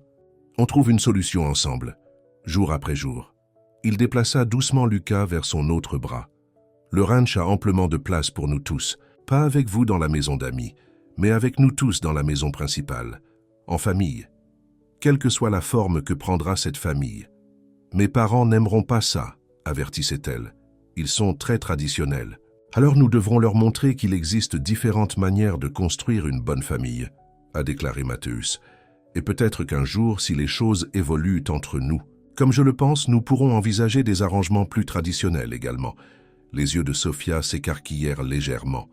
On trouve une solution ensemble, jour après jour. » Il déplaça doucement Lucas vers son autre bras. « Le ranch a amplement de place pour nous tous, pas avec vous dans la maison d'amis, mais avec nous tous dans la maison principale, en famille. Quelle que soit la forme que prendra cette famille. Mes parents n'aimeront pas ça, avertissait-elle. Ils sont très traditionnels. Alors nous devrons leur montrer qu'il existe différentes manières de construire une bonne famille, a déclaré Mathéus. Et peut-être qu'un jour, si les choses évoluent entre nous, comme je le pense, nous pourrons envisager des arrangements plus traditionnels également. Les yeux de Sophia s'écarquillèrent légèrement.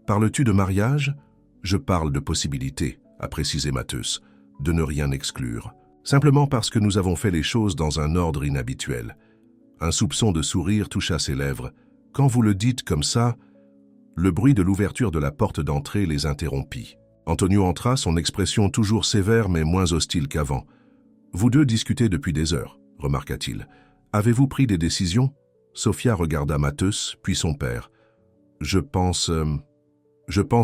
Parles-tu de mariage? Je parle de possibilités, a précisé Mathéus, de ne rien exclure. Simplement parce que nous avons fait les choses dans un ordre inhabituel. Un soupçon de sourire toucha ses lèvres. Quand vous le dites comme ça, le bruit de l'ouverture de la porte d'entrée les interrompit. Antonio entra, son expression toujours sévère mais moins hostile qu'avant. « Vous deux discutez depuis des heures, remarqua-t-il. Avez-vous pris des décisions ?» Sophia regarda Mathéus, puis son père. « Je pense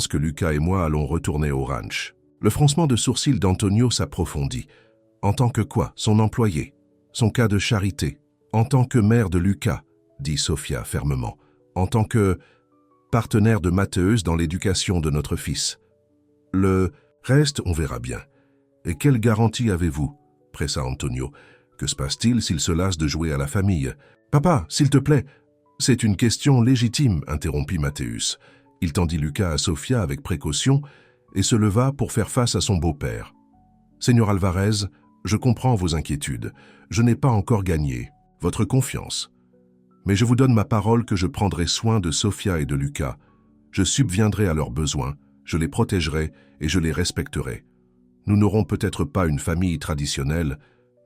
que Lucas et moi allons retourner au ranch. » Le froncement de sourcils d'Antonio s'approfondit. « En tant que quoi? Son employé? Son cas de charité? En tant que mère de Lucas ?» dit Sophia fermement. « En tant que partenaire de Mathéus dans l'éducation de notre fils. Le reste, on verra bien. Et quelle garantie avez-vous » pressa Antonio. « Que se passe-t-il s'il se lasse de jouer à la famille ?»« Papa, s'il te plaît !»« C'est une question légitime, » interrompit Mathéus. Il tendit Lucas à Sophia avec précaution et se leva pour faire face à son beau-père. « Seigneur Alvarez, je comprends vos inquiétudes. Je n'ai pas encore gagné votre confiance. Mais je vous donne ma parole que je prendrai soin de Sophia et de Lucas. Je subviendrai à leurs besoins, je les protégerai et je les respecterai. Nous n'aurons peut-être pas une famille traditionnelle,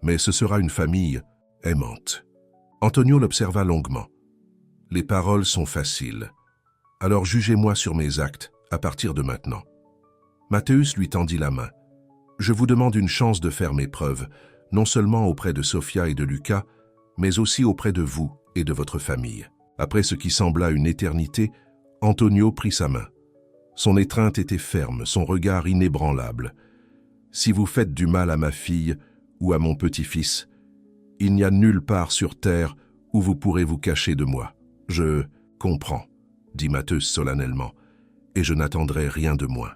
mais ce sera une famille aimante. » Antonio l'observa longuement. « Les paroles sont faciles. Alors jugez-moi sur mes actes à partir de maintenant. » Mathéus lui tendit la main. « Je vous demande une chance de faire mes preuves, non seulement auprès de Sophia et de Lucas, mais aussi auprès de vous et de votre famille. » Après ce qui sembla une éternité, Antonio prit sa main. Son étreinte était ferme, son regard inébranlable. « Si vous faites du mal à ma fille ou à mon petit-fils, il n'y a nulle part sur terre où vous pourrez vous cacher de moi. Je comprends, » dit Mathéus solennellement, « et je n'attendrai rien de moins. »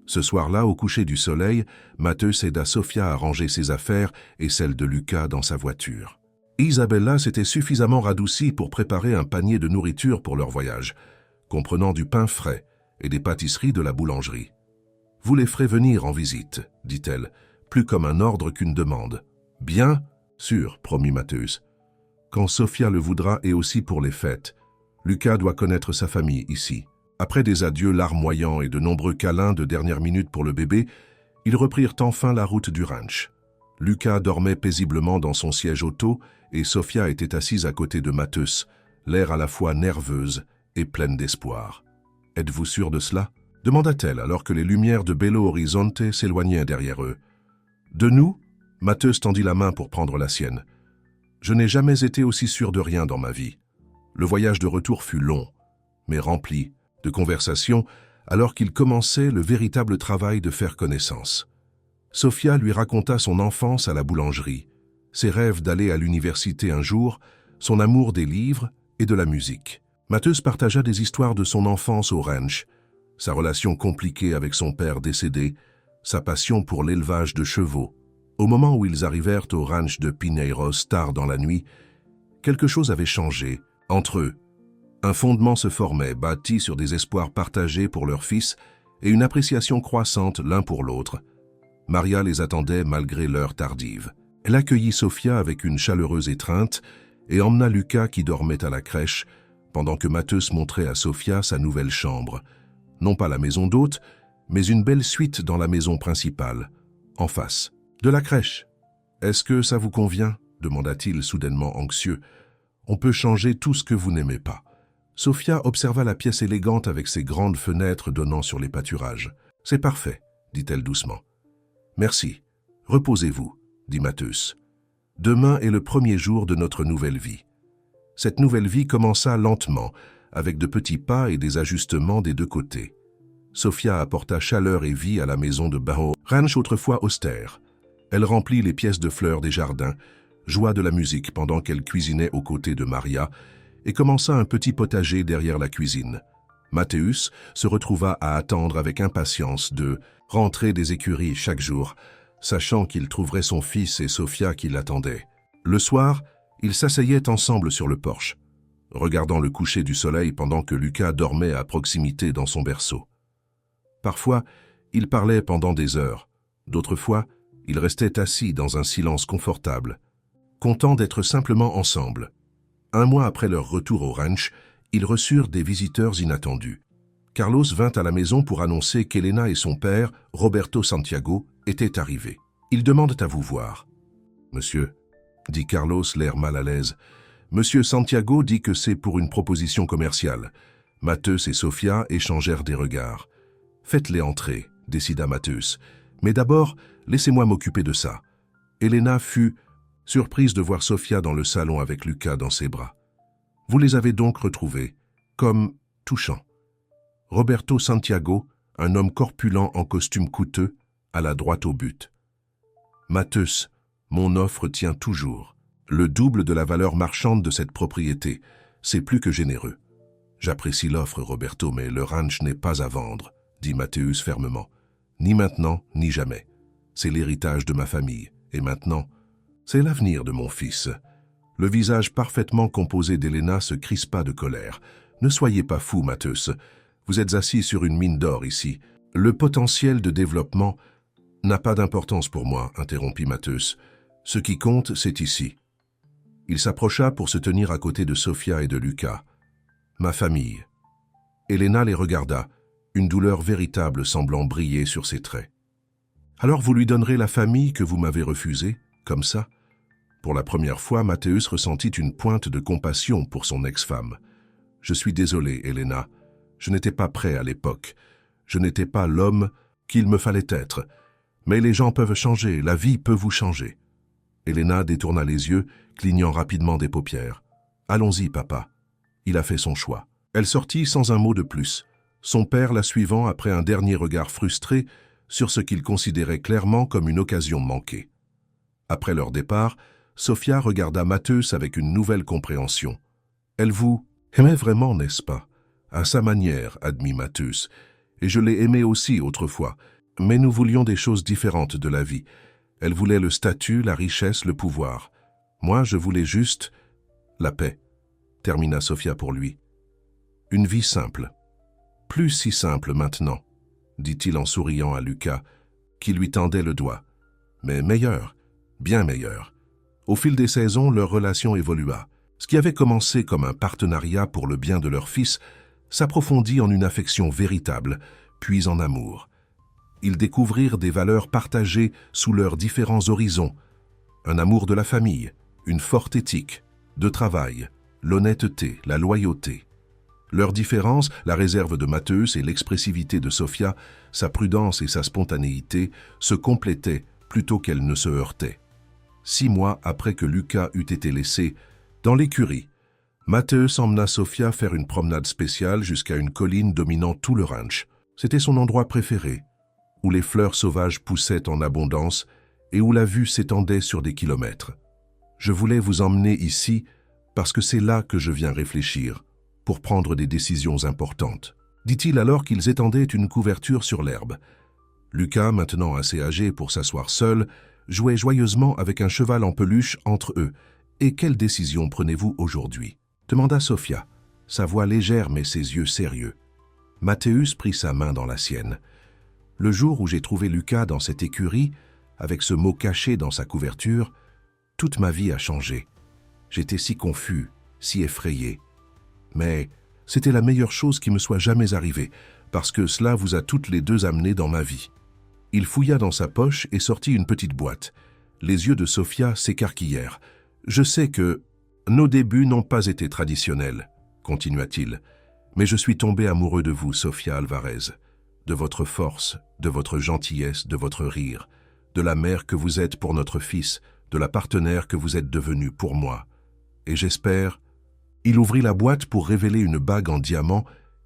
Ce soir-là, au coucher du soleil, Mateusz aida Sofia à ranger ses affaires et celles de Luca dans sa voiture. Isabella s'était suffisamment radoucie pour préparer un panier de nourriture pour leur voyage, comprenant du pain frais et des pâtisseries de la boulangerie. « Vous les ferez venir en visite, dit-elle, plus comme un ordre qu'une demande. « Bien sûr, promit Mateusz. Quand Sofia le voudra et aussi pour les fêtes. Luca doit connaître sa famille ici. » Après des adieux larmoyants et de nombreux câlins de dernière minute pour le bébé, ils reprirent enfin la route du ranch. Luca dormait paisiblement dans son siège auto et Sofia était assise à côté de Mateusz, l'air à la fois nerveuse et pleine d'espoir. « Êtes-vous sûr de cela ?» demanda-t-elle alors que les lumières de Belo Horizonte s'éloignaient derrière eux. « De nous ?» Mateusz tendit la main pour prendre la sienne. « Je n'ai jamais été aussi sûr de rien dans ma vie. Le voyage de retour fut long, mais rempli de conversations, alors qu'il commençait le véritable travail de faire connaissance. Sofia lui raconta son enfance à la boulangerie, ses rêves d'aller à l'université un jour, son amour des livres et de la musique. Mateusz partagea des histoires de son enfance au ranch, sa relation compliquée avec son père décédé, sa passion pour l'élevage de chevaux. Au moment où ils arrivèrent au ranch de Pinheiros tard dans la nuit, quelque chose avait changé entre eux. Un fondement se formait, bâti sur des espoirs partagés pour leur fils et une appréciation croissante l'un pour l'autre. Maria les attendait malgré l'heure tardive. Elle accueillit Sofia avec une chaleureuse étreinte et emmena Luca qui dormait à la crèche, pendant que Mateusz montrait à Sofia sa nouvelle chambre. Non pas la maison d'hôte, mais une belle suite dans la maison principale, en face de la crèche. « Est-ce que ça vous convient ?» demanda-t-il soudainement anxieux. « On peut changer tout ce que vous n'aimez pas. » Sofia observa la pièce élégante avec ses grandes fenêtres donnant sur les pâturages. « C'est parfait, » dit-elle doucement. « Merci. Reposez-vous, » dit Mateusz. « Demain est le premier jour de notre nouvelle vie. » Cette nouvelle vie commença lentement, avec de petits pas et des ajustements des deux côtés. Sofia apporta chaleur et vie à la maison de Belo, ranch autrefois austère. Elle remplit les pièces de fleurs des jardins, joua de la musique pendant qu'elle cuisinait aux côtés de Maria, et commença un petit potager derrière la cuisine. Mateusz se retrouva à attendre avec impatience de rentrer des écuries chaque jour, sachant qu'il trouverait son fils et Sofia qui l'attendaient. Le soir, ils s'asseyaient ensemble sur le porche, regardant le coucher du soleil pendant que Luca dormait à proximité dans son berceau. Parfois, ils parlaient pendant des heures. D'autres fois, ils restaient assis dans un silence confortable, contents d'être simplement ensemble. Un mois après leur retour au ranch, ils reçurent des visiteurs inattendus. Carlos vint à la maison pour annoncer qu'Elena et son père, Roberto Santiago, étaient arrivés. « Ils demandent à vous voir. »« Monsieur, » dit Carlos, l'air mal à l'aise. « Monsieur Santiago dit que c'est pour une proposition commerciale. » Mateusz et Sofia échangèrent des regards. « Faites-les entrer, » décida Mateusz. « Mais d'abord, laissez-moi m'occuper de ça. » Elena fut surprise de voir Sofia dans le salon avec Luca dans ses bras. « Vous les avez donc retrouvés, comme touchants. » Roberto Santiago, un homme corpulent en costume coûteux, alla droit au but. « Mateusz, mon offre tient toujours. Le double de la valeur marchande de cette propriété, c'est plus que généreux. »« J'apprécie l'offre, Roberto, mais le ranch n'est pas à vendre, » dit Mateusz fermement. « Ni maintenant, ni jamais. C'est l'héritage de ma famille, et maintenant, c'est l'avenir de mon fils. » Le visage parfaitement composé d'Elena se crispa de colère. « Ne soyez pas fou, Mateusz. Vous êtes assis sur une mine d'or ici. Le potentiel de développement n'a pas d'importance pour moi, » interrompit Mateusz. « Ce qui compte, c'est ici. » Il s'approcha pour se tenir à côté de Sofia et de Luca. « Ma famille. » Elena les regarda, une douleur véritable semblant briller sur ses traits. « Alors vous lui donnerez la famille que vous m'avez refusée, comme ça ?» Pour la première fois, Mateusz ressentit une pointe de compassion pour son ex-femme. « Je suis désolé, Elena. Je n'étais pas prêt à l'époque. Je n'étais pas l'homme qu'il me fallait être. Mais les gens peuvent changer, la vie peut vous changer. » Elena détourna les yeux, clignant rapidement des paupières. « Allons-y, papa. » Il a fait son choix. Elle sortit sans un mot de plus, son père la suivant après un dernier regard frustré sur ce qu'il considérait clairement comme une occasion manquée. Après leur départ, Sofia regarda Mateusz avec une nouvelle compréhension. « Elle vous aimait vraiment, n'est-ce pas ?»« À sa manière, admit Mateusz. Et je l'ai aimée aussi autrefois, Mais nous voulions des choses différentes de la vie. Elle voulait le statut, la richesse, le pouvoir. Moi, je voulais juste la paix, termina Sofia pour lui. Une vie simple. Plus si simple maintenant, dit-il en souriant à Lucas, qui lui tendait le doigt. Mais meilleure, bien meilleure. Au fil des saisons, leur relation évolua. Ce qui avait commencé comme un partenariat pour le bien de leur fils s'approfondit en une affection véritable, puis en amour. Ils découvrirent des valeurs partagées sous leurs différents horizons. Un amour de la famille, une forte éthique, de travail, l'honnêteté, la loyauté. Leurs différences, la réserve de Matthäus et l'expressivité de Sofia, sa prudence et sa spontanéité, se complétaient plutôt qu'elles ne se heurtaient. 6 mois après que Lucas eut été laissé, dans l'écurie, Matthäus emmena Sofia faire une promenade spéciale jusqu'à une colline dominant tout le ranch. C'était son endroit préféré, où les fleurs sauvages poussaient en abondance et où la vue s'étendait sur des kilomètres. « Je voulais vous emmener ici parce que c'est là que je viens réfléchir, pour prendre des décisions importantes, dit-il alors qu'ils étendaient une couverture sur l'herbe. Lucas, maintenant assez âgé pour s'asseoir seul, jouait joyeusement avec un cheval en peluche entre eux. « Et quelle décision prenez-vous aujourd'hui » demanda Sofia, sa voix légère mais ses yeux sérieux. Matthäus prit sa main dans la sienne. « Le jour où j'ai trouvé Lucas dans cette écurie, avec ce mot caché dans sa couverture, toute ma vie a changé. J'étais si confus, si effrayé. Mais c'était la meilleure chose qui me soit jamais arrivée, parce que cela vous a toutes les deux amenées dans ma vie. » Il fouilla dans sa poche et sortit une petite boîte. Les yeux de Sofia s'écarquillèrent. « Je sais que nos débuts n'ont pas été traditionnels, » continua-t-il, « mais je suis tombé amoureux de vous, Sofia Alvarez, de votre force, de votre gentillesse, de votre rire, de la mère que vous êtes pour notre fils, de la partenaire que vous êtes devenue pour moi. Et j'espère... » Il ouvrit la boîte pour révéler une bague en diamant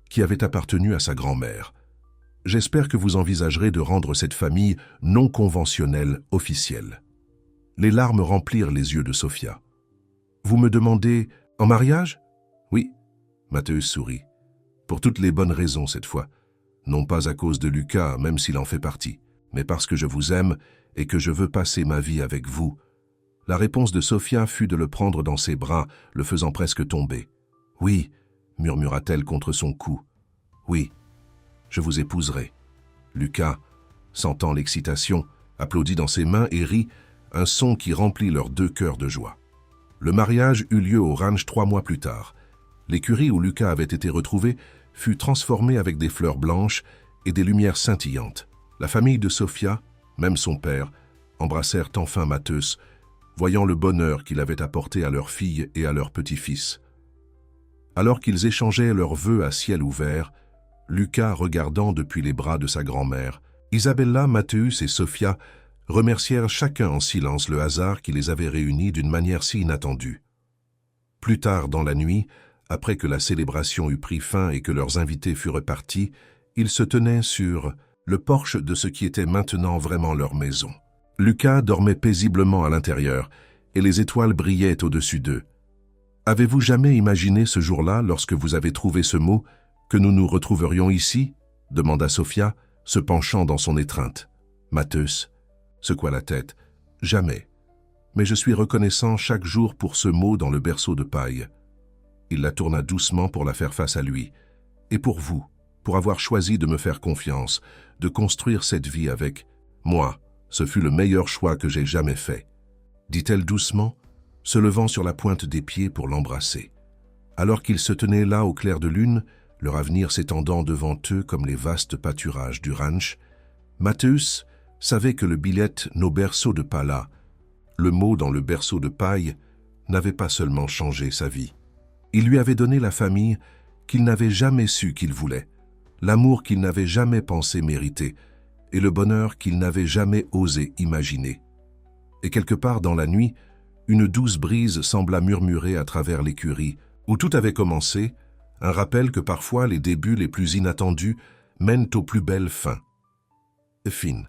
qui avait appartenu à sa grand-mère. « J'espère que vous envisagerez de rendre cette famille non conventionnelle officielle. » Les larmes remplirent les yeux de Sofia. « Vous me demandez en mariage ?»« Oui. » Matthäus sourit. « Pour toutes les bonnes raisons cette fois. Non pas à cause de Lucas, même s'il en fait partie, mais parce que je vous aime et que je veux passer ma vie avec vous. » La réponse de Sofia fut de le prendre dans ses bras, le faisant presque tomber. « Oui, » murmura-t-elle contre son cou. « Oui, je vous épouserai. » Lucas, sentant l'excitation, applaudit dans ses mains et rit, un son qui remplit leurs 2 cœurs de joie. Le mariage eut lieu au ranch 3 mois plus tard. L'écurie où Lucas avait été retrouvé fut transformée avec des fleurs blanches et des lumières scintillantes. La famille de Sofia, même son père, embrassèrent enfin Matthäus, voyant le bonheur qu'il avait apporté à leur fille et à leur petit-fils. Alors qu'ils échangeaient leurs vœux à ciel ouvert, Lucas regardant depuis les bras de sa grand-mère, Isabella, Matthäus et Sofia remercièrent chacun en silence le hasard qui les avait réunis d'une manière si inattendue. Plus tard dans la nuit, après que la célébration eut pris fin et que leurs invités furent partis, ils se tenaient sur le porche de ce qui était maintenant vraiment leur maison. Lucas dormait paisiblement à l'intérieur et les étoiles brillaient au-dessus d'eux. « Avez-vous jamais imaginé ce jour-là, lorsque vous avez trouvé ce mot, que nous nous retrouverions ici ?» demanda Sofia, se penchant dans son étreinte. Matthäus secoua la tête. « Jamais. Mais je suis reconnaissant chaque jour pour ce mot dans le berceau de paille. » Il la tourna doucement pour la faire face à lui. « Et pour vous, pour avoir choisi de me faire confiance, de construire cette vie avec moi, ce fut le meilleur choix que j'ai jamais fait. » dit-elle doucement, se levant sur la pointe des pieds pour l'embrasser. Alors qu'ils se tenaient là au clair de lune, leur avenir s'étendant devant eux comme les vastes pâturages du ranch, Matthäus savait que le billet « Nos berceaux de Pala », le mot dans le berceau de paille, n'avait pas seulement changé sa vie. Il lui avait donné la famille qu'il n'avait jamais su qu'il voulait, l'amour qu'il n'avait jamais pensé mériter et le bonheur qu'il n'avait jamais osé imaginer. Et quelque part dans la nuit, une douce brise sembla murmurer à travers l'écurie où tout avait commencé, un rappel que parfois les débuts les plus inattendus mènent aux plus belles fins. Fin.